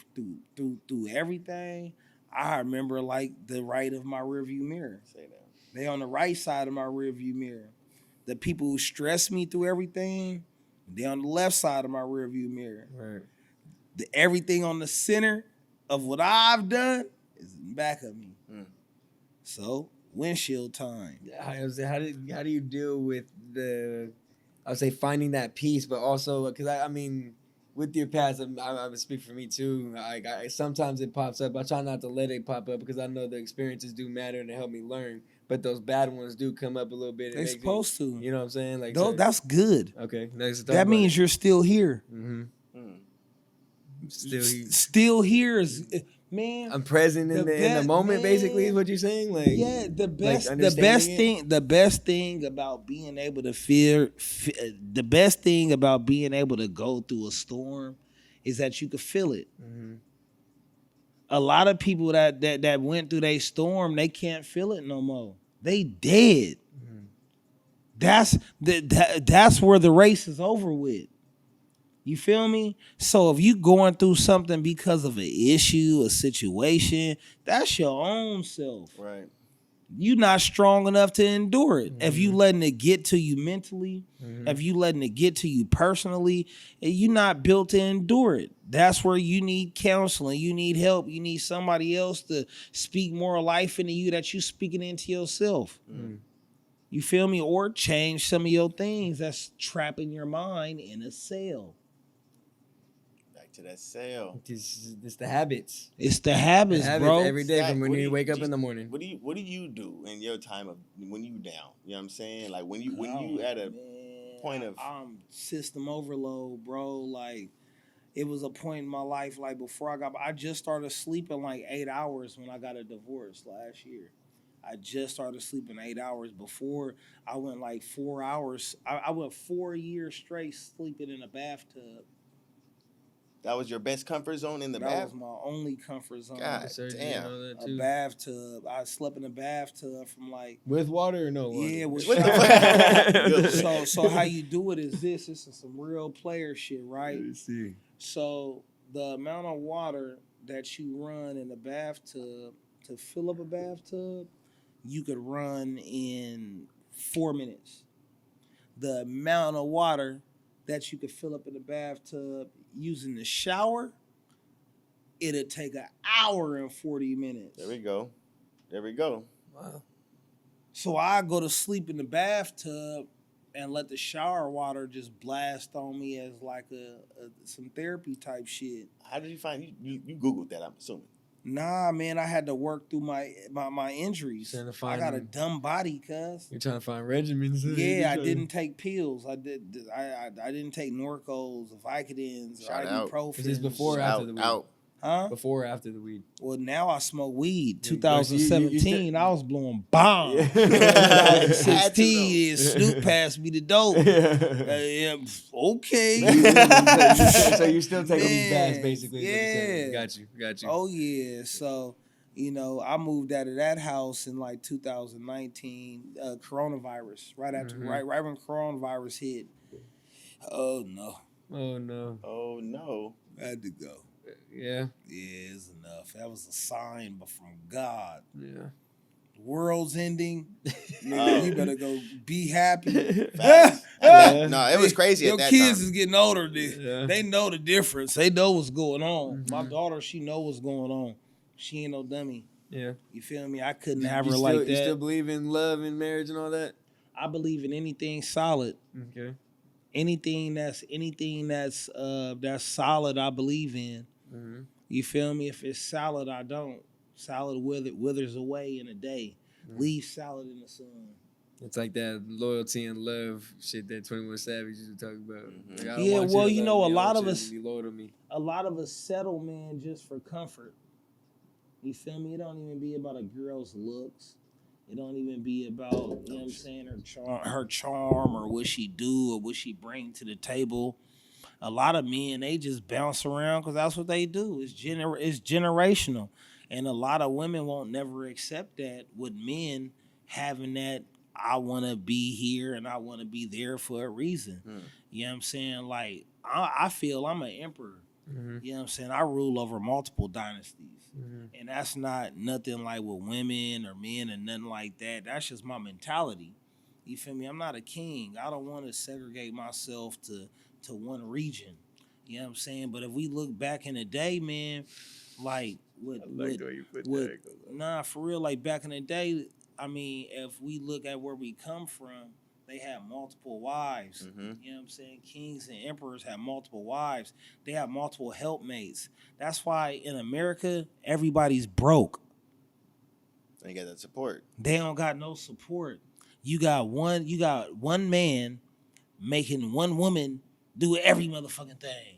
through everything, I remember like the right of my rearview mirror. Say that. They on the right side of my rearview mirror. The people who stress me through everything, they on the left side of my rearview mirror. Right. Everything on the center of what I've done is in the back of me. So windshield time. How do you deal with I would say finding that peace, but also because I mean, with your past, I would speak for me too. Sometimes it pops up. I try not to let it pop up because I know the experiences do matter and they help me learn. But those bad ones do come up a little bit. They're supposed to. You know what I'm saying? Like, That's good. Okay. That means you're still here. Still here. Still here is Man, I'm present in the moment, basically, is what you're saying? Like, yeah, the best thing about being able to the best thing about being able to go through a storm is that you can feel it. Mm-hmm. A lot of people that went through their storm, they can't feel it no more. They dead. Mm-hmm. That's where the race is over with. You feel me? So if you going through something because of an issue, a situation, that's your own self. Right. You're not strong enough to endure it. Mm-hmm. If you letting it get to you mentally, if you letting it get to you personally, you're not built to endure it. That's where you need counseling. You need help. You need somebody else to speak more life into you that you speaking into yourself. Mm. You feel me? Or change some of your things that's trapping your mind in a cell. To that cell. It's the habits. It's the habits, bro. Every day from when you wake up in the morning. What do you do in your time of when you down? You know what I'm saying? Like when you at a point of I'm system overload, bro. Like it was a point in my life, like before I just started sleeping like 8 hours when I got a divorce last year. I just started sleeping 8 hours. Before I went like 4 hours. I went 4 years straight sleeping in a bathtub. That was your best comfort zone in the bath? That was my only comfort zone. God damn. A bathtub. I slept in a bathtub from like... With water or no water? Yeah, with So how you do it is this. This is some real player shit, right? Let's see. So the amount of water that you run in a bathtub, to fill up a bathtub, you could run in 4 minutes. The amount of water that you could fill up in the bathtub using the shower, it'll take an hour and 40 minutes. There we go. Wow. So I go to sleep in the bathtub and let the shower water just blast on me as like some therapy type shit. How did you find you Googled that, I'm assuming? Nah, man, I had to work through my injuries. I got a dumb body, cuz. You're trying to find regimens. Yeah, I didn't take pills. I didn't take Norcos, Vicodins, or ibuprofen. Is this before or after the weed? Huh? Before or after the weed? Well, now I smoke weed. 2017, I was blowing bombs. 2016, Snoop passed me the dope. Okay. So you still taking these baths, basically. Yeah. Got you. Oh, yeah. So, I moved out of that house in like 2019, coronavirus, right after, right when coronavirus hit. Oh, no. I had to go. Yeah. Yeah, it's enough. That was a sign, but from God. Yeah. The world's ending. You better go be happy. No, it was crazy at that time. Your kids is getting older. They know the difference. They know what's going on. Mm-hmm. My daughter, she know what's going on. She ain't no dummy. Yeah. You feel me? I couldn't have her like that. You still believe in love and marriage and all that? I believe in anything solid. Okay. Anything that's solid, I believe in. Mm-hmm. You feel me? If it's solid, I don't. Solid withers away in a day. Mm-hmm. Leave solid in the sun. It's like that loyalty and love shit that 21 Savage used to talk about. Mm-hmm. Like, yeah, well, a lot of us, settle, man, just for comfort. You feel me? It don't even be about a girl's looks. It don't even be about, you know what I'm saying, her charm or what she do or what she bring to the table. A lot of men, they just bounce around because that's what they do. It's generational. And a lot of women won't never accept that with men having that, I want to be here and I want to be there for a reason. You know what I'm saying? Like, I feel I'm an emperor. Mm-hmm. You know what I'm saying? I rule over multiple dynasties. Mm-hmm. And that's not nothing like with women or men and nothing like that. That's just my mentality. You feel me? I'm not a king. I don't want to segregate myself to one region. You know what I'm saying? But if we look back in the day, man, like for real, like back in the day, I mean, if we look at where we come from, they had multiple wives. Mm-hmm. You know what I'm saying? Kings and emperors have multiple wives. They have multiple helpmates. That's why in America, everybody's broke. They got that support. They don't got no support. You got one man making one woman do every motherfucking thing.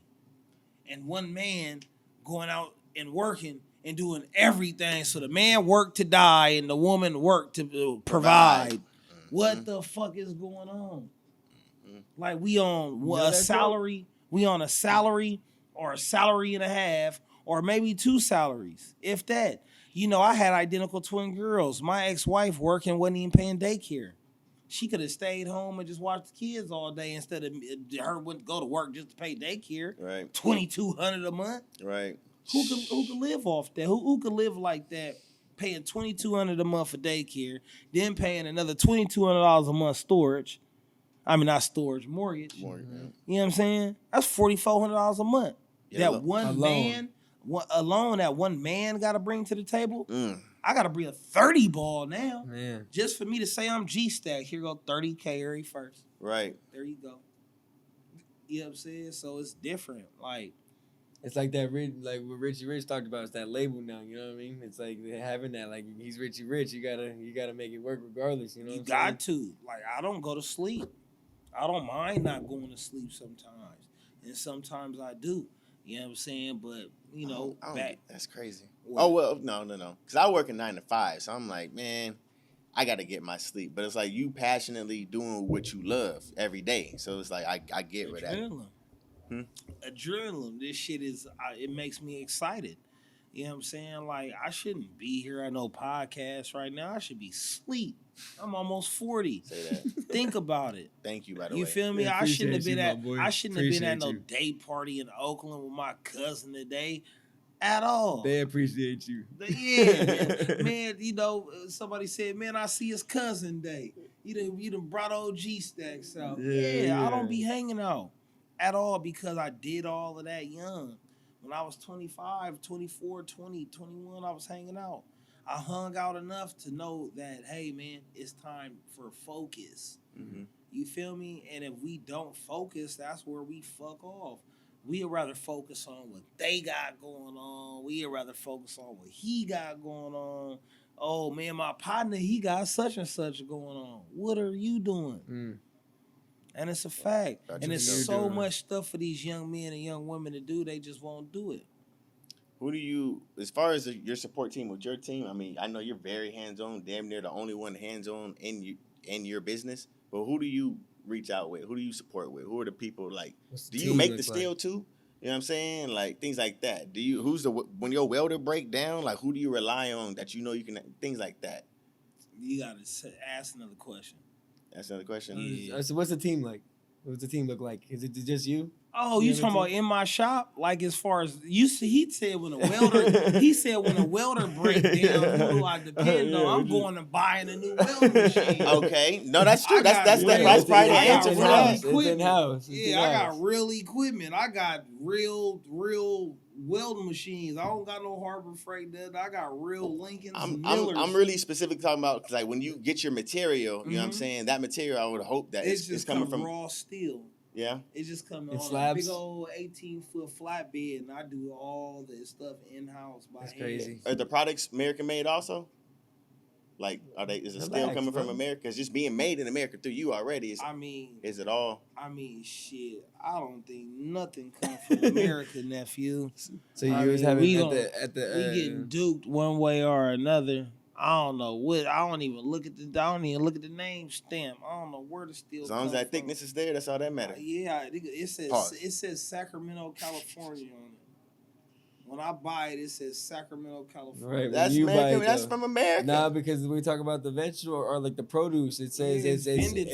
And one man going out and working and doing everything. So the man worked to die and the woman worked to provide. What the fuck is going on? Like we on a salary, we on a salary or a salary and a half, or maybe 2 salaries, if that. You know, I had identical twin girls. My ex-wife working, wasn't even paying daycare. She could have stayed home and just watched the kids all day instead of her wouldn't go to work just to pay daycare. Right. $2,200 a month. Right. Who could live off that? Who could live like that? Paying $2,200 a month for daycare, then paying another $2,200 a month storage. I mean, not storage, mortgage. You know what I'm saying? That's $4,400 a month. Yeah, that one man got to bring to the table. I got to bring a 30 ball now. Man. Just for me to say I'm G-Stack. Here go 30K every first. Right. There you go. You know what I'm saying? So it's different. Like, it's like that, like what Richie Rich talked about. It's that label now. You know what I mean? It's like having that. Like he's Richie Rich. You gotta make it work regardless. You know. You got to. Like I don't go to sleep. I don't mind not going to sleep sometimes, and sometimes I do. You know what I'm saying? But you know, that's crazy. What? Oh well, no. Because I work a 9 to 5, so I'm like, man, I got to get my sleep. But it's like you passionately doing what you love every day. So it's like I get where that. Adrenaline. This shit is. It makes me excited. You know what I'm saying? Like I shouldn't be here at no podcast right now. I should be asleep. I'm almost 40. Say that. Think about it. Thank you, by the way. You feel me? Yeah, I shouldn't have been at no day party in Oakland with my cousin today at all. They appreciate you. Yeah, man. You know, somebody said, "Man, I see his cousin day." You done brought old G-Stacks out. Yeah, I don't be hanging out at all because I did all of that young. When I was 25, 24, 20, 21, I was hanging out. I hung out enough to know that, hey, man, it's time for focus. Mm-hmm. You feel me? And if we don't focus, that's where we fuck off. We'd rather focus on what they got going on. We'd rather focus on what he got going on. Oh, man, my partner, he got such and such going on. What are you doing? And it's a fact. And there's so much stuff for these young men and young women to do, they just won't do it. Who do you, as far as your support team with your team, I mean, I know you're very hands-on, damn near the only one hands-on in your business, but who do you reach out with? Who do you support with? Who are the people, like, do you make the steel too? You know what I'm saying? Like, things like that. When your welder break down, like, who do you rely on that you know you can, things like that? You got to ask another question. That's another question? Yeah. So what's the team like? What's the team look like? Is it just you? Oh, you talking about in my shop? Like as far as he said when a welder break down, who do I depend on? I'm going to buying a new welding machine. Okay. No, that's true. That's probably the answer for that. It's in-house. Yeah, I got real equipment. I got real welding machines. I don't got no Harbor Freight. I got real Lincolns and Millers. I'm really specific talking about, because like when you get your material, you know what I'm saying? That material, I would hope that it's coming from raw steel. Yeah. It just comes on slabs? a big old 18-foot flatbed, and I do all this stuff in-house by hand. That's crazy. Are the products American made also? Like, is it still coming from America? Because just being made in America through you already is it all? I mean, shit, I don't think nothing comes from America, nephew. So you was having we getting duped one way or another. I don't know what. I don't even look at the name stamp. I don't know where the steel. As long as that thickness is there, that's all that matters. Yeah, it says Sacramento, California on it. When I buy it, it says Sacramento, California. Right, that's American. That's from America. Nah, because when we talk about the vegetable or like the produce, it says it's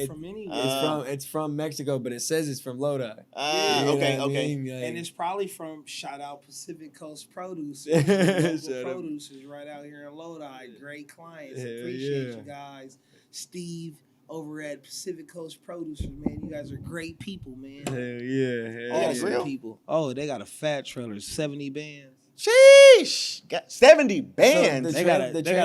from anywhere. It's from Mexico, but it says it's from Lotta. Okay. Like, and it's probably from shout out Pacific Coast Produce. Producers right out here in Lodi. Great clients. Appreciate you guys. Steve over at Pacific Coast Producers, man. You guys are great people, man. Hell yeah. Awesome people. Oh, they got a fat trailer, 70 bands. Sheesh. Got 70 bands. So they got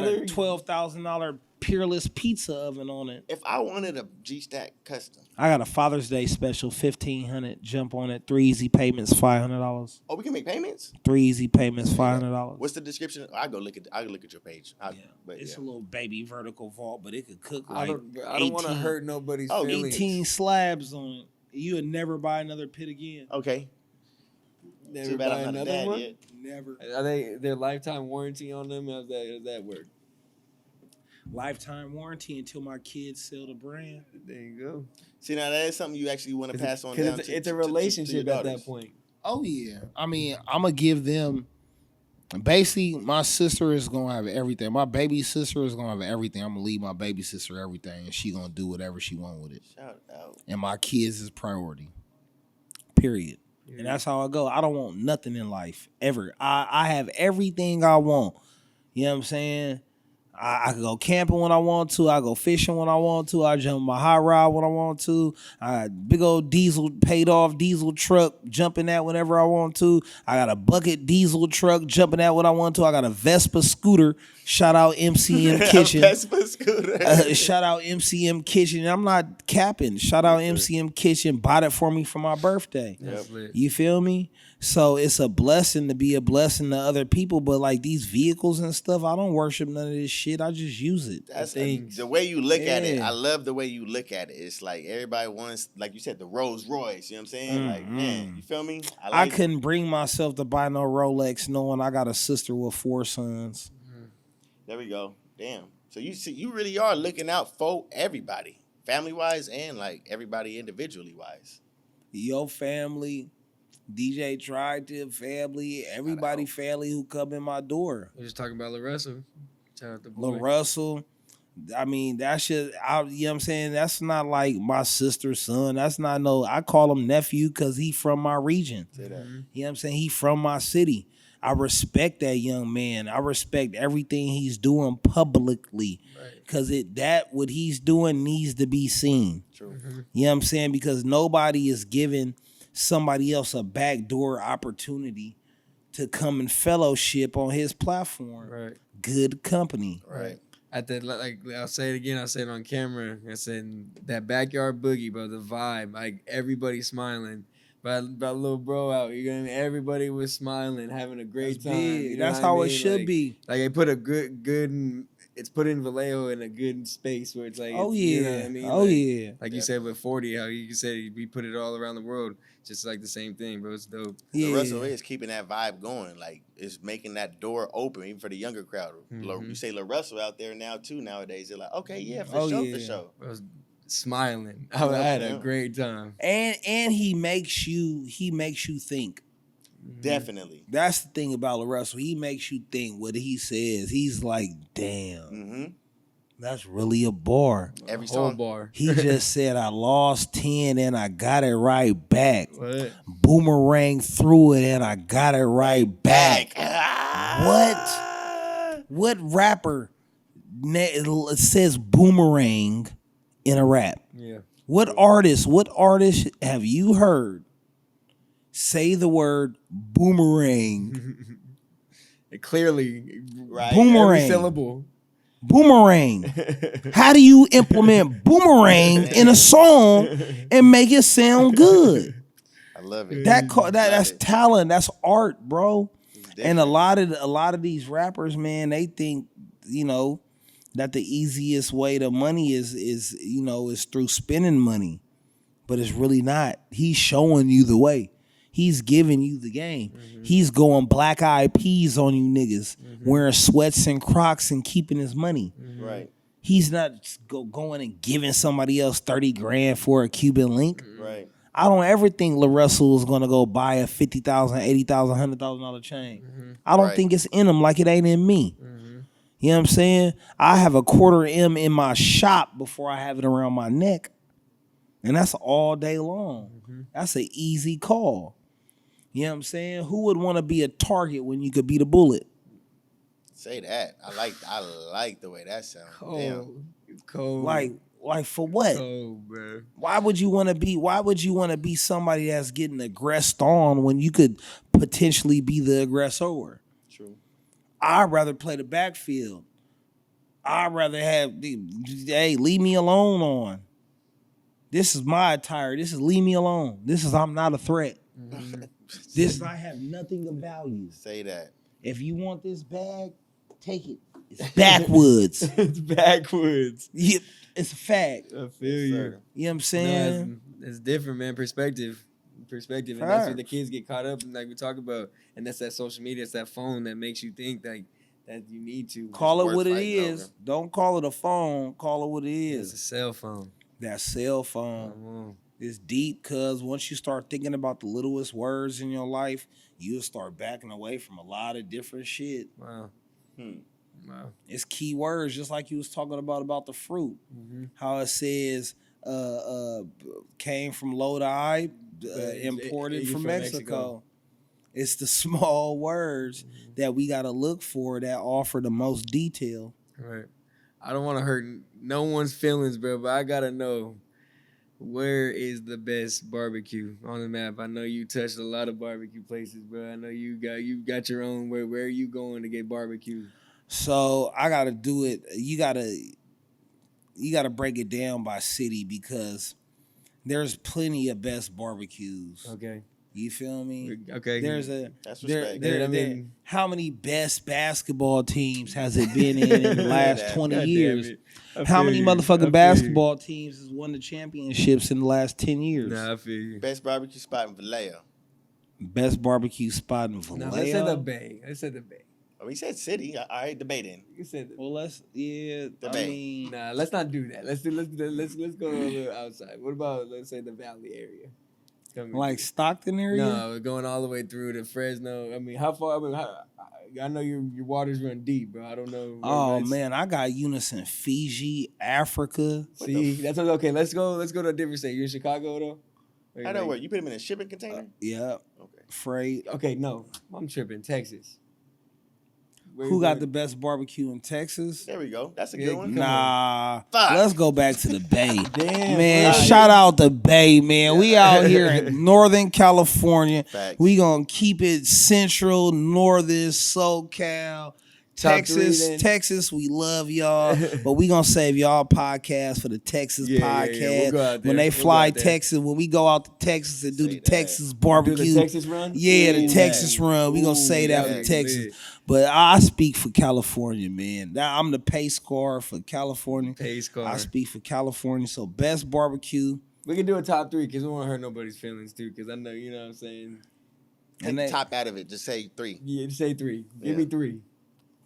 a $12,000 Peerless pizza oven on it. If I wanted a G-Stack custom. I got a Father's Day special, $1,500. Jump on it. 3 easy payments, $500. Oh, we can make payments? 3 easy payments, $500. What's the description? I'll look at your page. It's a little baby vertical vault, but it could cook like I don't want to hurt nobody's feelings. 18 slabs on it. You would never buy another pit again. Okay. Never Too bad buy I'm not a another dad one. yet. Never. Are they their lifetime warranty on them? How's that work? Lifetime warranty until my kids sell the brand. There you go. See, now that is something you actually want to pass on down Because to it's a your relationship at daughters. that point. Oh yeah. I mean, I'm gonna give them. Basically, my sister is gonna have everything. My baby sister is gonna have everything. I'm gonna leave my baby sister everything, and she gonna do whatever she want with it. Shout out. And my kids is priority. Period. And that's how I go. I don't want nothing in life ever. I have everything I want. You know what I'm saying? I can go camping when I want to. I go fishing when I want to. I jump my hot rod when I want to. Big old diesel paid off diesel truck jumping that whenever I want to. I got a bucket diesel truck jumping that when I want to. I got a Vespa scooter. Shout out MCM Kitchen. Vespa scooter. Shout out MCM Kitchen. I'm not capping. Shout out MCM Kitchen. Bought it for me for my birthday. That's lit. You feel me? So it's a blessing to be a blessing to other people. But like these vehicles and stuff, I don't worship none of this shit. I just use it. That's things. the way you look at it. Yeah. I love the way you look at it. It's like everybody wants, like you said, the Rolls Royce. You know what I'm saying? Like, man, you feel me? I couldn't bring myself to buy no Rolex knowing I got a sister with 4 sons. There we go. Damn. So you see, you really are looking out for everybody, family wise, and like everybody individually wise. Your family, DJ Tri-Tip family, everybody family who come in my door. We're just talking about La Russell. Shout out to boy. Lil Russell. I mean, that shit, you know what I'm saying? That's not like my sister's son. That's not no, I call him nephew because he from my region. Say that. You know what I'm saying? He from my city. I respect that young man. I respect everything he's doing publicly. Because what he's doing needs to be seen. True. You know what I'm saying? Because nobody is giving somebody else a backdoor opportunity to come and fellowship on his platform. Right. Good company. Right. At that, like I'll say it again. I'll say it on camera. I said that backyard boogie, bro. The vibe, like everybody smiling. About little bro out, everybody was smiling, having a great time. You know That's what I how mean? it should be. Like they put a good. It's put in Vallejo in a good space where it's like, Oh it's, yeah, you know what I mean? oh like, yeah. Like you said with 40, how you said we put it all around the world, just like the same thing, bro. It's dope. Yeah. The Russell is keeping that vibe going. Like, it's making that door open even for the younger crowd. You say La Russell out there now too nowadays. They're like, okay, yeah, for sure. I was smiling. I had a great time. And he makes you think. Definitely. That's the thing about Russell. He makes you think what he says. He's like, damn, Mm-hmm. that's really a bar. Every Whole song. bar. He just said, I lost 10 and I got it right back. What? Boomerang through it and I got it right back. What rapper says boomerang in a rap? Yeah. What artist have you heard say the word boomerang? Clearly, Right. Boomerang. every syllable. Boomerang. How do you implement boomerang in a song and make it sound good? I love it. That's it. talent. That's art, bro. And different. a lot of these rappers, man, they think, that the easiest way to money is through spending money. But it's really not. He's showing you the way. He's giving you the game. Mm-hmm. He's going black eyed peas on you niggas, wearing sweats and Crocs and keeping his money. Mm-hmm. Right. He's not going and giving somebody else 30 grand for a Cuban link. Right. I don't ever think La Russell is going to go buy a $50,000, $80,000, $100,000 chain. Mm-hmm. I don't think it's in him like it ain't in me. Mm-hmm. You know what I'm saying? I have a $250,000 in my shop before I have it around my neck. And that's all day long. Mm-hmm. That's an easy call. You know what I'm saying? Who would want to be a target when you could be the bullet? Say that. I like the way that sounds. Cold. Like for what? Cold, bro. Why would you want to be somebody that's getting aggressed on when you could potentially be the aggressor? True. I'd rather play the backfield. I'd rather have leave me alone on. This is my attire. This is leave me alone. This is I'm not a threat. Mm-hmm. This I have nothing of value. Say that. If you want this bag, take it. It's backwoods. It's backwoods. Yeah, it's a fact. I feel you. You know what I'm saying? No, it's different, man. Perspective. perspective, and that's what the kids get caught up in, like we talk about, and that's that social media, it's that phone that makes you think like that you need to call it what it is. Over. Don't call it a phone. Call it what it is. It's a cell phone. That cell phone. It's deep, cause once you start thinking about the littlest words in your life, you'll start backing away from a lot of different shit. Wow. Wow. It's key words, just like you was talking about the fruit. How it says came from lotta, imported from Mexico. It's the small words that we got to look for that offer the most detail. Right. I don't want to hurt no one's feelings, bro, but I got to know, where is the best barbecue on the map? I know you touched a lot of barbecue places, bro. I know you got your own. Where are you going to get barbecue? So I got to do it. You got to break it down by city, because there's plenty of best barbecues. Okay. You feel me? Okay. That's respect. How many best basketball teams has it been in the last 20 years? How many motherfucking basketball teams has won the championships in the last 10 years? Nah, I feel you. Best barbecue spot in Vallejo. Best barbecue spot in Vallejo. No, let's say the Bay. Oh, he said city. All right, debating. You said well, let's debate. I mean, nah, let's not do that. Let's go a little outside. What about, let's say, the Valley area? Like Stockton area? No, going all the way through to Fresno. I mean, how far? I know your waters run deep, bro. I don't know. Oh man, I got units in Fiji, Africa. See, that's okay. Let's go to a different state. You in Chicago though? I know where you put them in a shipping container. Yeah. Okay. Freight. Okay, no, I'm tripping. Texas. Who got the best barbecue in Texas? There we go. That's a good one. Nah. Let's go back to the Bay. Damn, man, shout out the Bay, man. Yeah. We out here in Northern California. Facts. We gonna keep it central, northern, SoCal. Texas, we love y'all, but we gonna save y'all podcast for the Texas podcast. We'll when they fly Texas, when we go out to Texas and do the Texas barbecue, do the Texas run. Yeah, the Texas run. We gonna say that for Texas. But I speak for California, man. Now I'm the pace car for California. Pace car. I speak for California. So best barbecue. We can do a top 3 because we won't hurt nobody's feelings too. Because I know, you know what I'm saying. Take the top out of it. Just say 3. Yeah, just say 3. Give me 3.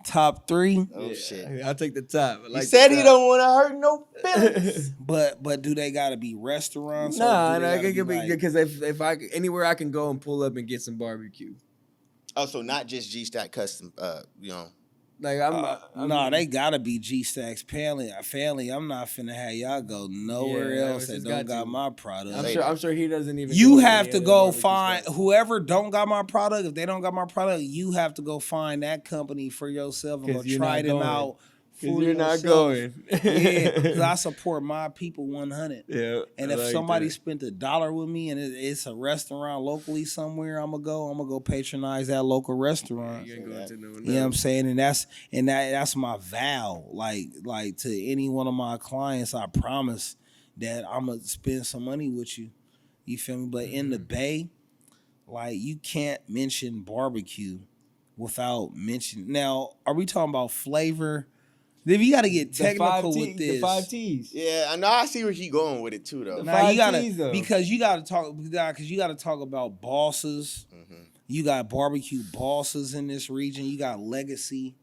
Top 3. Oh shit! I'll take the top. He said he don't want to hurt no feelings. but do they gotta be restaurants? Nah, it could be because if I anywhere I can go and pull up and get some barbecue. Oh, so not just G Stack custom, you know. Like no, they gotta be G Stacks family. I'm not finna have y'all go nowhere else that don't got my product. I'm sure he doesn't even. You have to go find whoever don't got my product. If they don't got my product, you have to go find that company for yourself and go try them out. Because you're not going. Yeah, because I support my people 100. Yeah. And if somebody spent $1 with me and it's a restaurant locally somewhere, I'm gonna go patronize that local restaurant. You ain't going to no. You know what I'm saying? And that's my vow. Like to any one of my clients, I promise that I'm gonna spend some money with you. You feel me? But in the Bay, like you can't mention barbecue without mentioning. Now, are we talking about flavor? Then you got to get technical with this. The 5 T's. Yeah, I know. I see where he going with it too, though. Now you gotta because you got to talk about bosses. Mm-hmm. You got barbecue bosses in this region. You got legacy.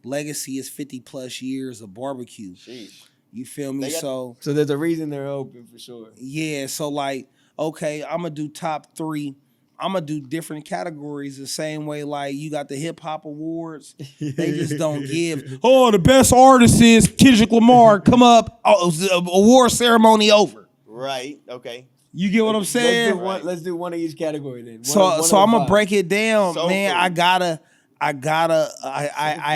Legacy is 50+ years of barbecue. Sheesh. You feel me? So there's a reason they're open for sure. Yeah. So like, okay, I'm gonna do top 3. I'm gonna do different categories the same way. Like you got the hip hop awards, they just don't give. Oh, the best artist is Kendrick Lamar. Come up, award ceremony over. Right. Okay. You get what I'm saying? Let's do one of each category then. So I'm gonna break it down, man. I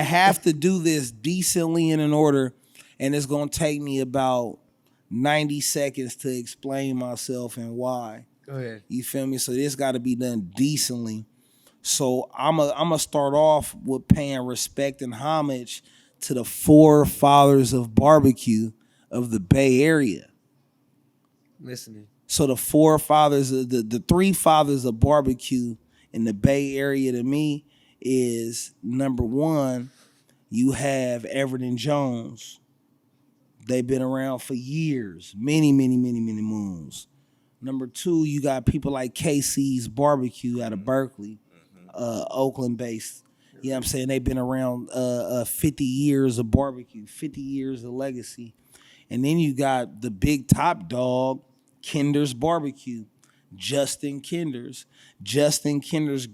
have to do this decently and in order, and it's gonna take me about 90 seconds to explain myself and why. Go ahead. You feel me? So this got to be done decently. So I'm a start off with paying respect and homage to the 4 fathers of barbecue of the Bay Area. Listening. So the 4 fathers, the 3 fathers of barbecue in the Bay Area to me is number 1. You have Everett and Jones. They've been around for years, many moons. Number 2, you got people like KC's Barbecue out of Berkeley, Oakland based. You know what I'm saying? They've been around 50 years of barbecue, 50 years of legacy. And then you got the big top dog, Kinder's Barbecue, Justin Kinders. Justin Kinder's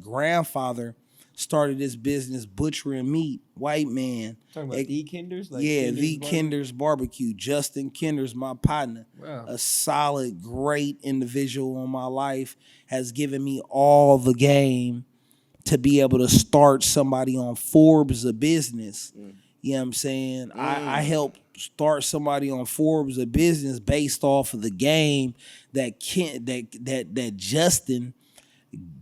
grandfather started this business butchering meat, white man. Talking about the Kinders? Like Yeah, Kinder's the Barbecue? Kinder's Barbecue. Justin Kinders, my partner. Wow. A solid, great individual in my life, has given me all the game to be able to start somebody on Forbes a business. You know what I'm saying? I helped start somebody on Forbes a business based off of the game that Justin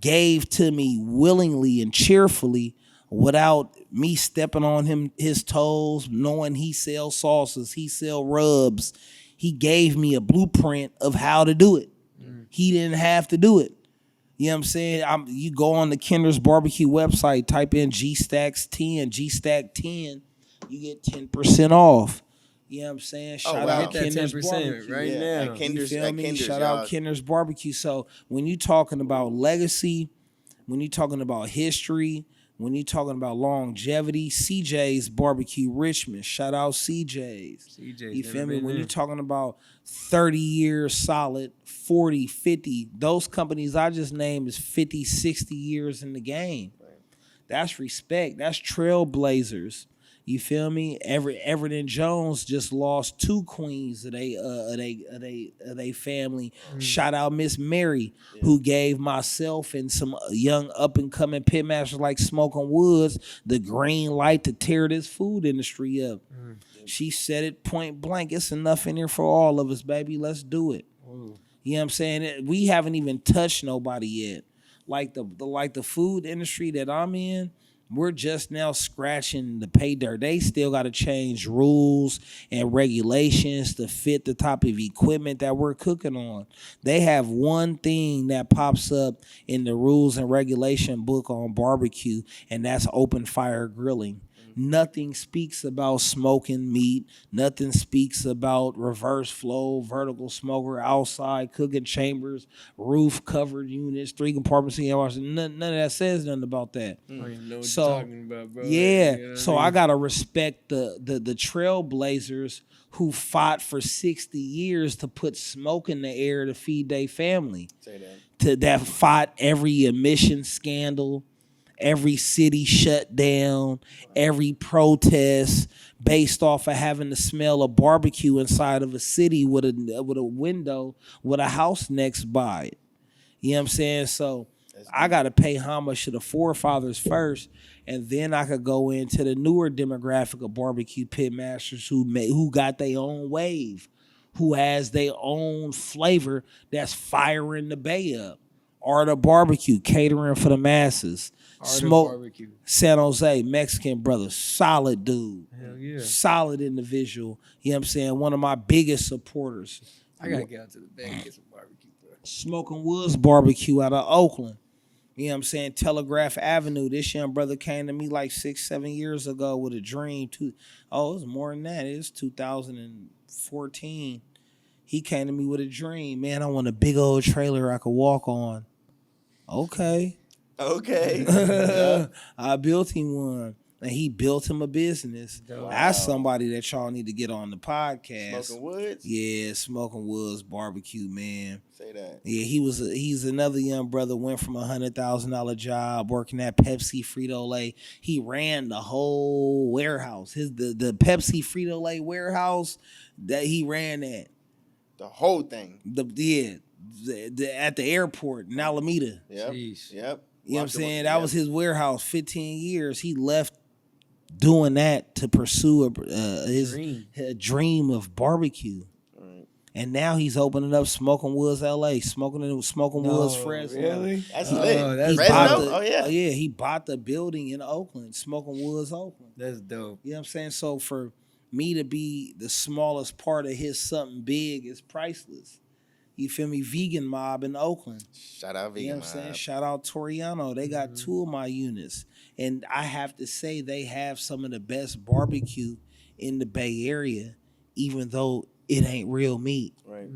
gave to me willingly and cheerfully without me stepping on his toes, knowing he sell sauces, he sell rubs. He gave me a blueprint of how to do it. He didn't have to do it. You know what I'm saying? You go on the Kinder's Barbecue website, type in GStacks10, GStack10, you get 10% off. You know what I'm saying? Shout out Hit that Kinder's 10% Barbecue. right Yeah, now. at Kinder's, You feel at me? Kinder's, Shout y'all. out Kinder's Barbecue. So when you talking about legacy, when you talking about history, when you talking about longevity, CJ's Barbecue Richmond. Shout out CJ's. CJ's You never feel me? been When there. you talking about 30 years solid, 40, 50, those companies I just named is 50, 60 years in the game. That's respect. That's trailblazers. You feel me? Everett and Jones just lost 2 queens of they family. Shout out Miss Mary, who gave myself and some young up and coming pitmasters like Smoking Woods the green light to tear this food industry up. She said it point blank. It's enough in here for all of us, baby. Let's do it. You know what I'm saying? We haven't even touched nobody yet. Like the food industry that I'm in, we're just now scratching the pay dirt. They still got to change rules and regulations to fit the type of equipment that we're cooking on. They have one thing that pops up in the rules and regulation book on barbecue, and that's open fire grilling. Nothing speaks about smoking meat. Nothing speaks about reverse flow, vertical smoker, outside cooking chambers, roof covered units, 3 compartments. None of that says nothing about that. I don't even know what So, you're talking about, bro. Yeah, You know what so I I mean? gotta respect the trailblazers who fought for 60 years to put smoke in the air to feed their family. Say that. That fought every emission scandal, every city shut down, every protest based off of having the smell of barbecue inside of a city with a window with a house next by it. You know what I'm saying? So I got to pay homage to the forefathers first, and then I could go into the newer demographic of barbecue pitmasters who got their own wave, who has their own flavor that's firing the bay up. Art of Barbecue, catering for the masses. Art of Smoke Barbecue. San Jose, Mexican brother, solid dude. Hell yeah. Solid individual. You know what I'm saying? One of my biggest supporters. I gotta get out to the back and get some barbecue, bro. Smoking Woods Barbecue out of Oakland. You know what I'm saying? Telegraph Avenue. This young brother came to me like 6-7 years ago with a dream. It was more than that. It was 2014. He came to me with a dream. Man, I want a big old trailer I could walk on. Okay. I built him one. And he built him a business. Wow. That's somebody that y'all need to get on the podcast. Smoking Woods? Yeah, Smoking Woods Barbecue, man. Say that. Yeah, he's another young brother, went from $100,000 job working at Pepsi Frito-Lay. He ran the whole warehouse. The Pepsi Frito-Lay warehouse, that he ran that. The whole thing. At the airport in Alameda. Yep. Jeez. Yep. You know what I'm saying? That was his warehouse. 15 years. He left doing that to pursue his dream of barbecue. And now he's opening up Smoking Woods, LA, Smoking Woods, Fresno. Really? That's lit. That's Fresno? Yeah. Yeah, he bought the building in Oakland, Smoking Woods, Oakland. That's dope. You know what I'm saying? So for me to be the smallest part of his something big is priceless. You feel me? Vegan Mob in Oakland. Shout out Vegan You know what I'm saying? Mob. Shout out Toriano. They got 2 of my units. And I have to say they have some of the best barbecue in the Bay Area, even though it ain't real meat. Right.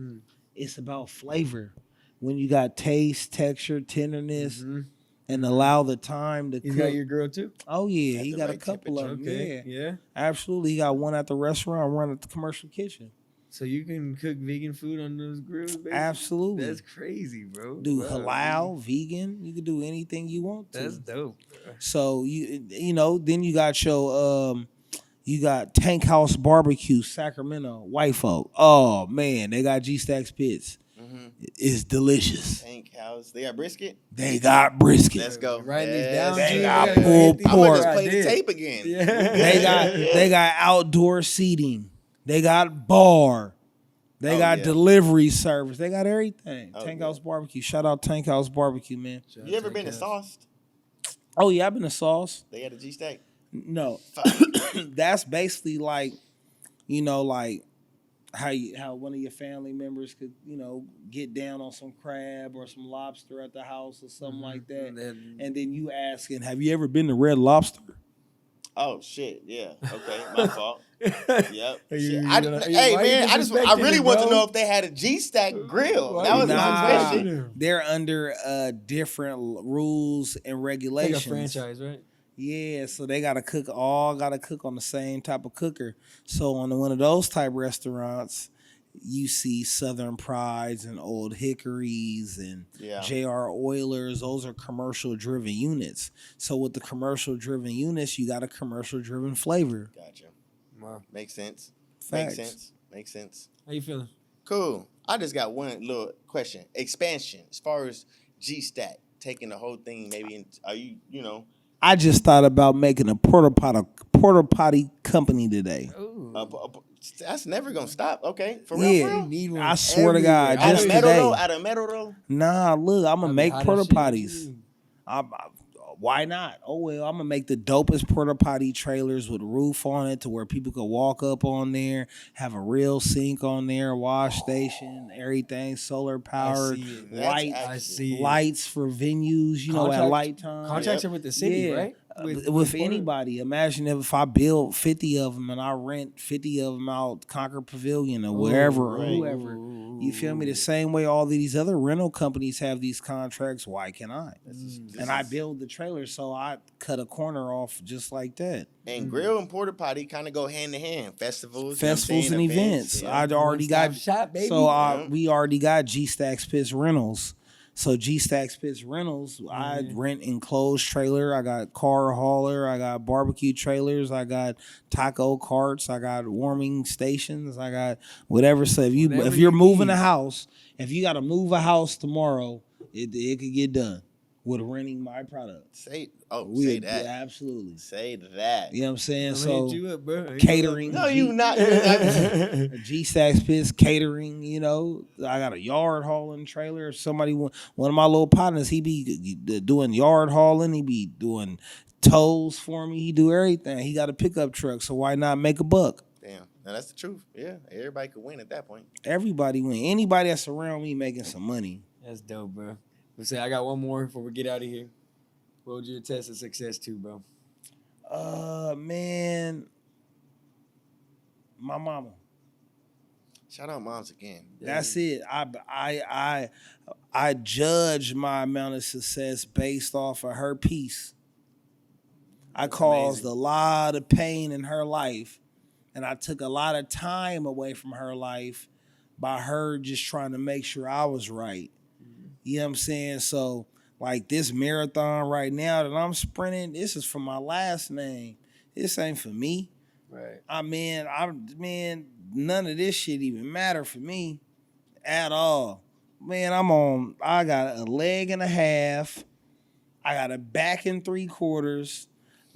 it's about flavor. When you got taste, texture, tenderness, Mm-hmm. and allow the time to You cook. got your girl too? Oh yeah, At he the got a right couple of them. Okay. Yeah, Yeah. absolutely. He got one at the restaurant, one at the commercial kitchen. So you can cook vegan food on those grills, baby? Absolutely. That's crazy, bro. Do Wow, halal, vegan. You can do anything you want to. That's dope, bro. So you know, then you got your you got Tank House Barbecue, Sacramento, white folk. Oh man, they got G Stacks pits. Mm-hmm. It's delicious. Tank House. They got brisket. They got brisket. Let's go. Writing these Yes, down, They G. got We gotta pulled hit these I'm gonna pork. just I play the did. tape again. Yeah. They got outdoor seating. They got bar. They Oh, got yeah. delivery service. They got everything. Oh, Tank yeah. House Barbecue. Shout out Tank House Barbecue, man. You ever been to Sauced? Oh yeah, I've been to Sauce. They got a G Stack. No, Fuck. that's basically like, you know, like how one of your family members could, you know, get down on some crab or some lobster at the house or something like that, and then you asking, have you ever been to Red Lobster? Oh shit! Yeah. Okay, my fault. Yep. Are Shit. you I, gonna- hey why you man, I disrespecting really it, want to bro? know if they had a G Stack grill. Why That you was my Nah, question. they're under different rules and Like regulations. a franchise, right? Yeah, so they gotta cook on the same type of cooker. So on one of those type restaurants, you see Southern Prides and Old Hickories and Yeah. JR Oilers. Those are commercial driven units. So with the commercial driven units, you got a commercial driven flavor. Gotcha. Wow. Makes sense. Facts. Makes sense. How you feeling? Cool. I just got one little question. Expansion as far as G Stack taking the whole thing. Maybe are you know I just thought about making a porta potty company today. that's never gonna stop. Okay, for real. Yeah, For real? Need one I swear to God, everywhere. just Out today. of metal though. Nah, look, I'm gonna That'd be make hot as porta shit. potties. Why not? Oh well, I'm gonna make the dopest porta potty trailers with a roof on it to where people could walk up on there, have a real sink on there, wash station, everything, solar powered, see it. lights, I see it. lights for venues, you know, at Contract- light time. Contracts are with the city, Yeah. right? With anybody. Imagine if I build 50 of them and I rent 50 of them out Concord Pavilion or wherever or right. whoever. You feel me? The same way all these other rental companies have these contracts, why can't I? And I build the trailer, so I cut a corner off just like that. And grill and porta potty kind of go hand in hand. Festivals, you know what I'm Festivals saying? and events. Yeah. I'd already got One-stop shop, baby. so Yeah. we already got G Stacks Pits Rentals. So G Stacks Pits Rentals, I rent enclosed trailer. I got car hauler. I got barbecue trailers. I got taco carts. I got warming stations. I got whatever. So if Whatever you're you moving need. a house, if you got to move a house tomorrow, it could get done with renting my product. Say Yeah, that. absolutely. Say that. You know what I'm saying? I'm So hit you up, bro. catering. No, you not. You're G Stacks Pits catering, you know. I got a yard hauling trailer. Somebody, one of my little partners, he be doing yard hauling. He be doing tows for me. He do everything. He got a pickup truck, so why not make a buck? Damn. Now that's the truth. Yeah, everybody could win at that point. Everybody win. Anybody that's around me making some money. That's dope, bro. But say I got one more before we get out of here. What would you attest to success to, bro? Man, my mama. Shout out moms again. That's it. I judge my amount of success based off of her peace. I caused a lot of pain in her life, and I took a lot of time away from her life by her just trying to make sure I was right. You know what I'm saying? So, like this marathon right now that I'm sprinting, this is for my last name. This ain't for me. Right. Man, none of this shit even matter for me at all. Man, I got a leg and a half. I got a back and 3/4.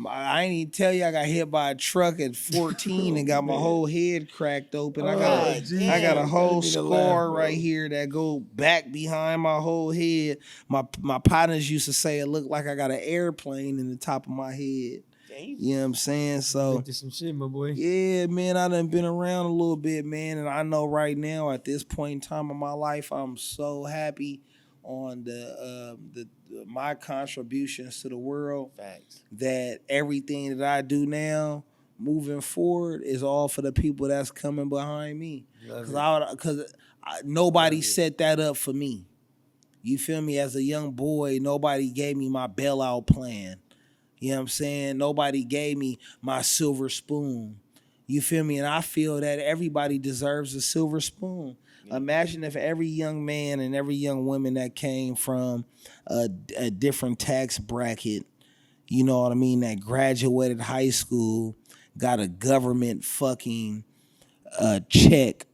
I ain't even tell you I got hit by a truck at 14 and got my whole head cracked open. I got a whole scar right here that go back behind my whole head. My partners used to say it looked like I got an airplane in the top of my head. You know what I'm saying? So Did some shit, my boy. yeah, man, I done been around a little bit, man, and I know right now at this point in time of my life, I'm so happy on my contributions to the world. Facts. That everything that I do now, moving forward, is all for the people that's coming behind me. Because Nobody set that up for me. You feel me? As a young boy, nobody gave me my bailout plan. You know what I'm saying? Nobody gave me my silver spoon. You feel me? And I feel that everybody deserves a silver spoon. Yeah. Imagine if every young man and every young woman that came from a different tax bracket, you know what I mean, that graduated high school, got a government fucking check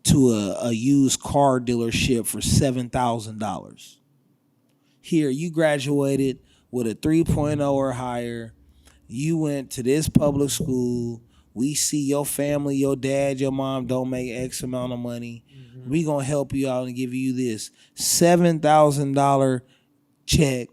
to a used car dealership for $7,000. Here, you graduated with a 3.0 or higher. You went to this public school. We see your family, your dad, your mom don't make X amount of money. Mm-hmm. We gonna help you out and give you this $7,000 check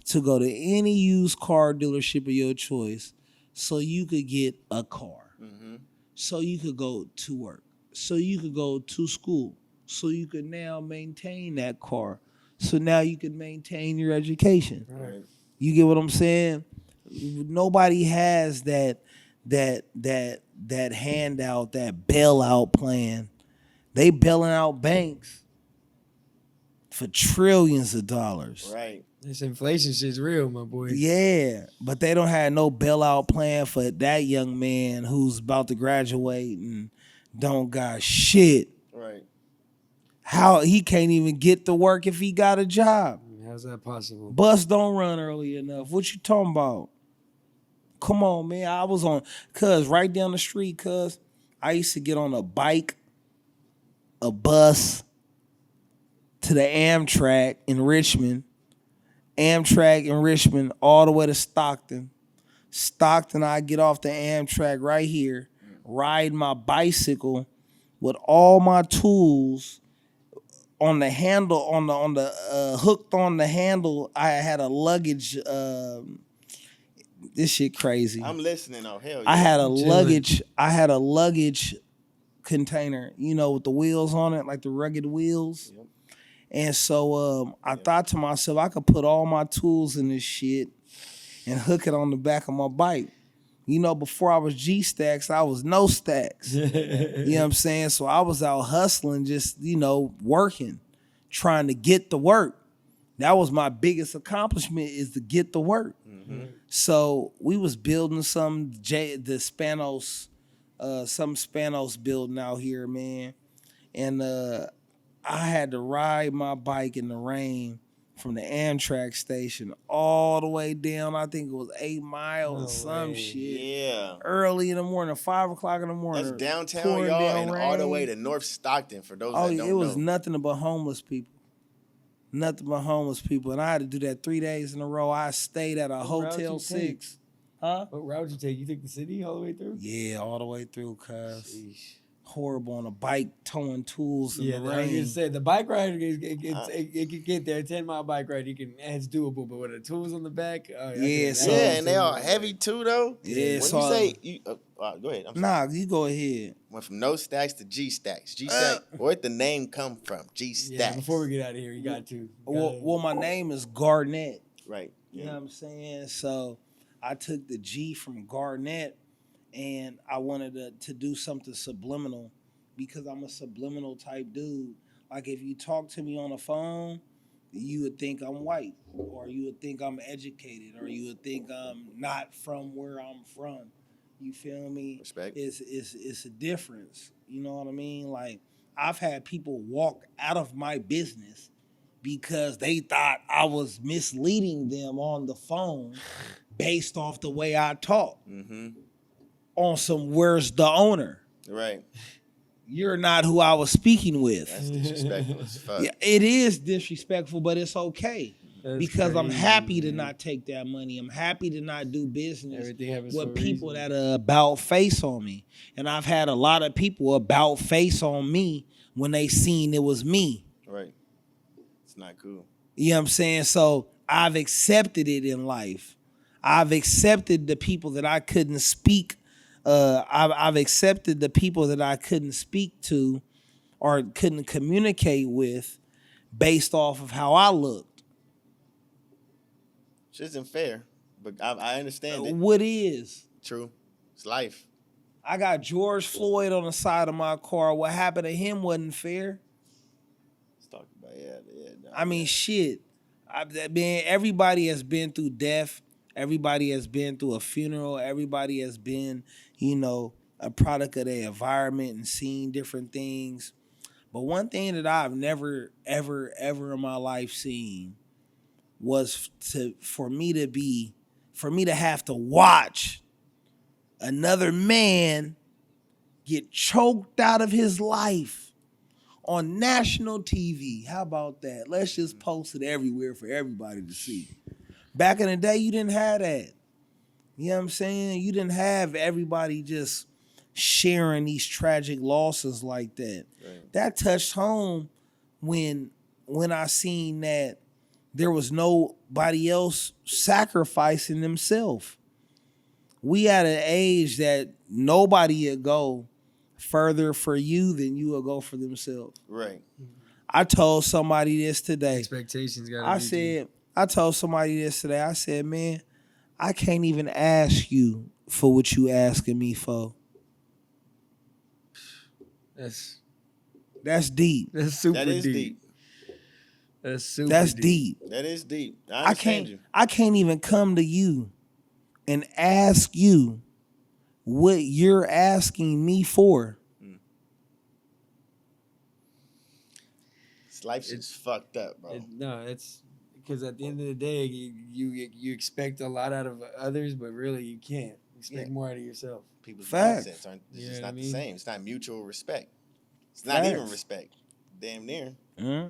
to go to any used car dealership of your choice so you could get a car. Mm-hmm. So you could go to work. So you could go to school. So you could now maintain that car. So now you can maintain your education. Right. You get what I'm saying? Nobody has that handout, that bailout plan. They bailing out banks for trillions of dollars. Right. This inflation shit's real, my boy. Yeah, but they don't have no bailout plan for that young man who's about to graduate and don't got shit. Right. How he can't even get to work if he got a job. How's that possible? Bus don't run early enough. What you talking about? Come on, man. I was on, cuz right down the street, cuz I used to get on a bike, a bus to the Amtrak in Richmond. Amtrak in Richmond all the way to Stockton. Stockton, I get off the Amtrak right here, ride my bicycle with all my tools on the handle, on the hooked on the handle. I had a luggage. This shit crazy. I'm listening. Oh hell yeah! I had a luggage container, you know, with the wheels on it, like the rugged wheels. Yep. And so I thought to myself, I could put all my tools in this shit and hook it on the back of my bike. You know, before I was G-Stacks, I was no stacks. You know what I'm saying? So I was out hustling, just, you know, working, trying to get the work. That was my biggest accomplishment, is to get the work. Mm-hmm. So we was building some Spanos building out here, man. And I had to ride my bike in the rain from the Amtrak station all the way down. I think it was 8 miles or some shit. Yeah. Early in the morning, 5 o'clock in the morning. That's downtown, y'all, and all the way to North Stockton for those that don't know. Oh, it was nothing but homeless people. Nothing but homeless people. And I had to do that 3 days in a row. I stayed at a Hotel 6. Huh? What route you take? You take the city all the way through? Yeah, all the way through, cuz. Horrible on a bike, towing tools in the rain. Like you said, the bike ride, it can get there. 10-mile bike ride, it's doable. But with the tools on the back, and they all heavy too, though. Yeah, when you say, go ahead. You go ahead. Went from no stacks to G stacks. G stack. Where'd the name come from? G stacks. Yeah, before we get out of here, you got to. Well, my name is Garnett. Right. Yeah. You know what I'm saying? So I took the G from Garnett. And I wanted to do something subliminal, because I'm a subliminal type dude. Like, if you talk to me on the phone, you would think I'm white, or you would think I'm educated, or you would think I'm not from where I'm from. You feel me? Respect. It's a difference. You know what I mean? Like, I've had people walk out of my business because they thought I was misleading them on the phone based off the way I talk. Mm-hmm. On some, where's the owner? Right. You're not who I was speaking with. That's disrespectful as fuck. Yeah, it is disrespectful, but it's okay. Because crazy, I'm happy to not take that money. I'm happy to not do business with people that are about face on me. And I've had a lot of people about face on me when they seen it was me. Right. It's not cool. You know what I'm saying? So I've accepted it in life. I've accepted the people that I couldn't speak. I've accepted the people that I couldn't speak to or couldn't communicate with based off of how I looked. Which isn't fair, but I understand it. What is? True. It's life. I got George Floyd on the side of my car. What happened to him wasn't fair. No, I mean, shit. Man, everybody has been through death. Everybody has been through a funeral. Everybody has been, a product of their environment and seen different things. But one thing that I've never, ever, ever in my life seen was for me to have to watch another man get choked out of his life on national TV. How about that? Let's just post it everywhere for everybody to see. Back in the day, you didn't have that. You know what I'm saying? You didn't have everybody just sharing these tragic losses like that. Right. That touched home when I seen that there was nobody else sacrificing themselves. We at an age that nobody would go further for you than you will go for themselves. Right. I told somebody this today. Expectations gotta be. I told somebody this today. I said, man, I can't even ask you for what you asking me for. That's deep. That's super That is deep. That's super That's deep. That is deep. I can't even come to you and ask you what you're asking me for. Life's just fucked up, bro. It's because at the end of the day, you expect a lot out of others, but really you can't. You expect more out of yourself. People's Facts. mindsets aren't. It's just not the same. It's not mutual respect. It's Facts. not even respect. Damn near. Mm-hmm.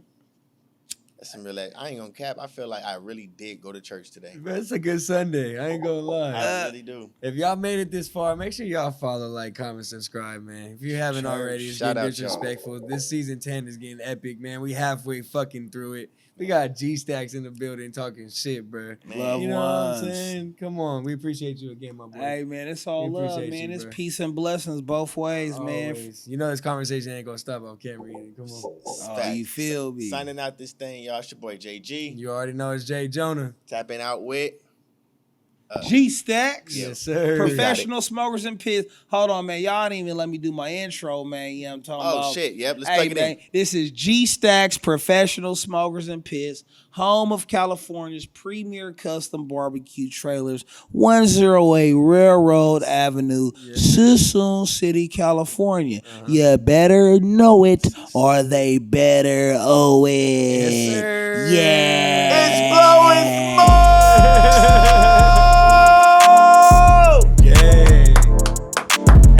That's some real. I ain't gonna cap. I feel like I really did go to church today. That's a good Sunday. I ain't gonna lie. I really do. If y'all made it this far, make sure y'all follow, like, comment, subscribe, man. If you haven't already, it's getting disrespectful. Y'all. This season 10 is getting epic, man. We halfway fucking through it. We got G-Stacks in the building talking shit, bro. Love you know ones. what I'm saying? Come on. We appreciate you again, my boy. Hey, man, it's all love, man. It's peace and blessings both ways, Always. man. You know this conversation ain't gonna stop on camera either. Come on. Oh, you feel me? Signing out this thing, y'all. It's your boy JG. You already know it's Jay Jonah. Tapping out with G-Stacks. Yes, sir. Professional smokers and pits. Hold on, man. Y'all didn't even let me do my intro, man. You know what I'm talking about? Oh, shit. Yep. Let's plug it in. This is G-Stacks Professional Smokers and Pits, home of California's premier custom barbecue trailers, 108 Railroad Avenue, Suisun City, California. You better know it or they better owe it. Yes, sir. Yeah. It's blowing smoke.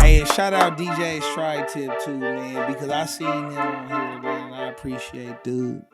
Hey, and shout out DJ Stride Tip too, man, because I seen him on here, man, and I appreciate dude.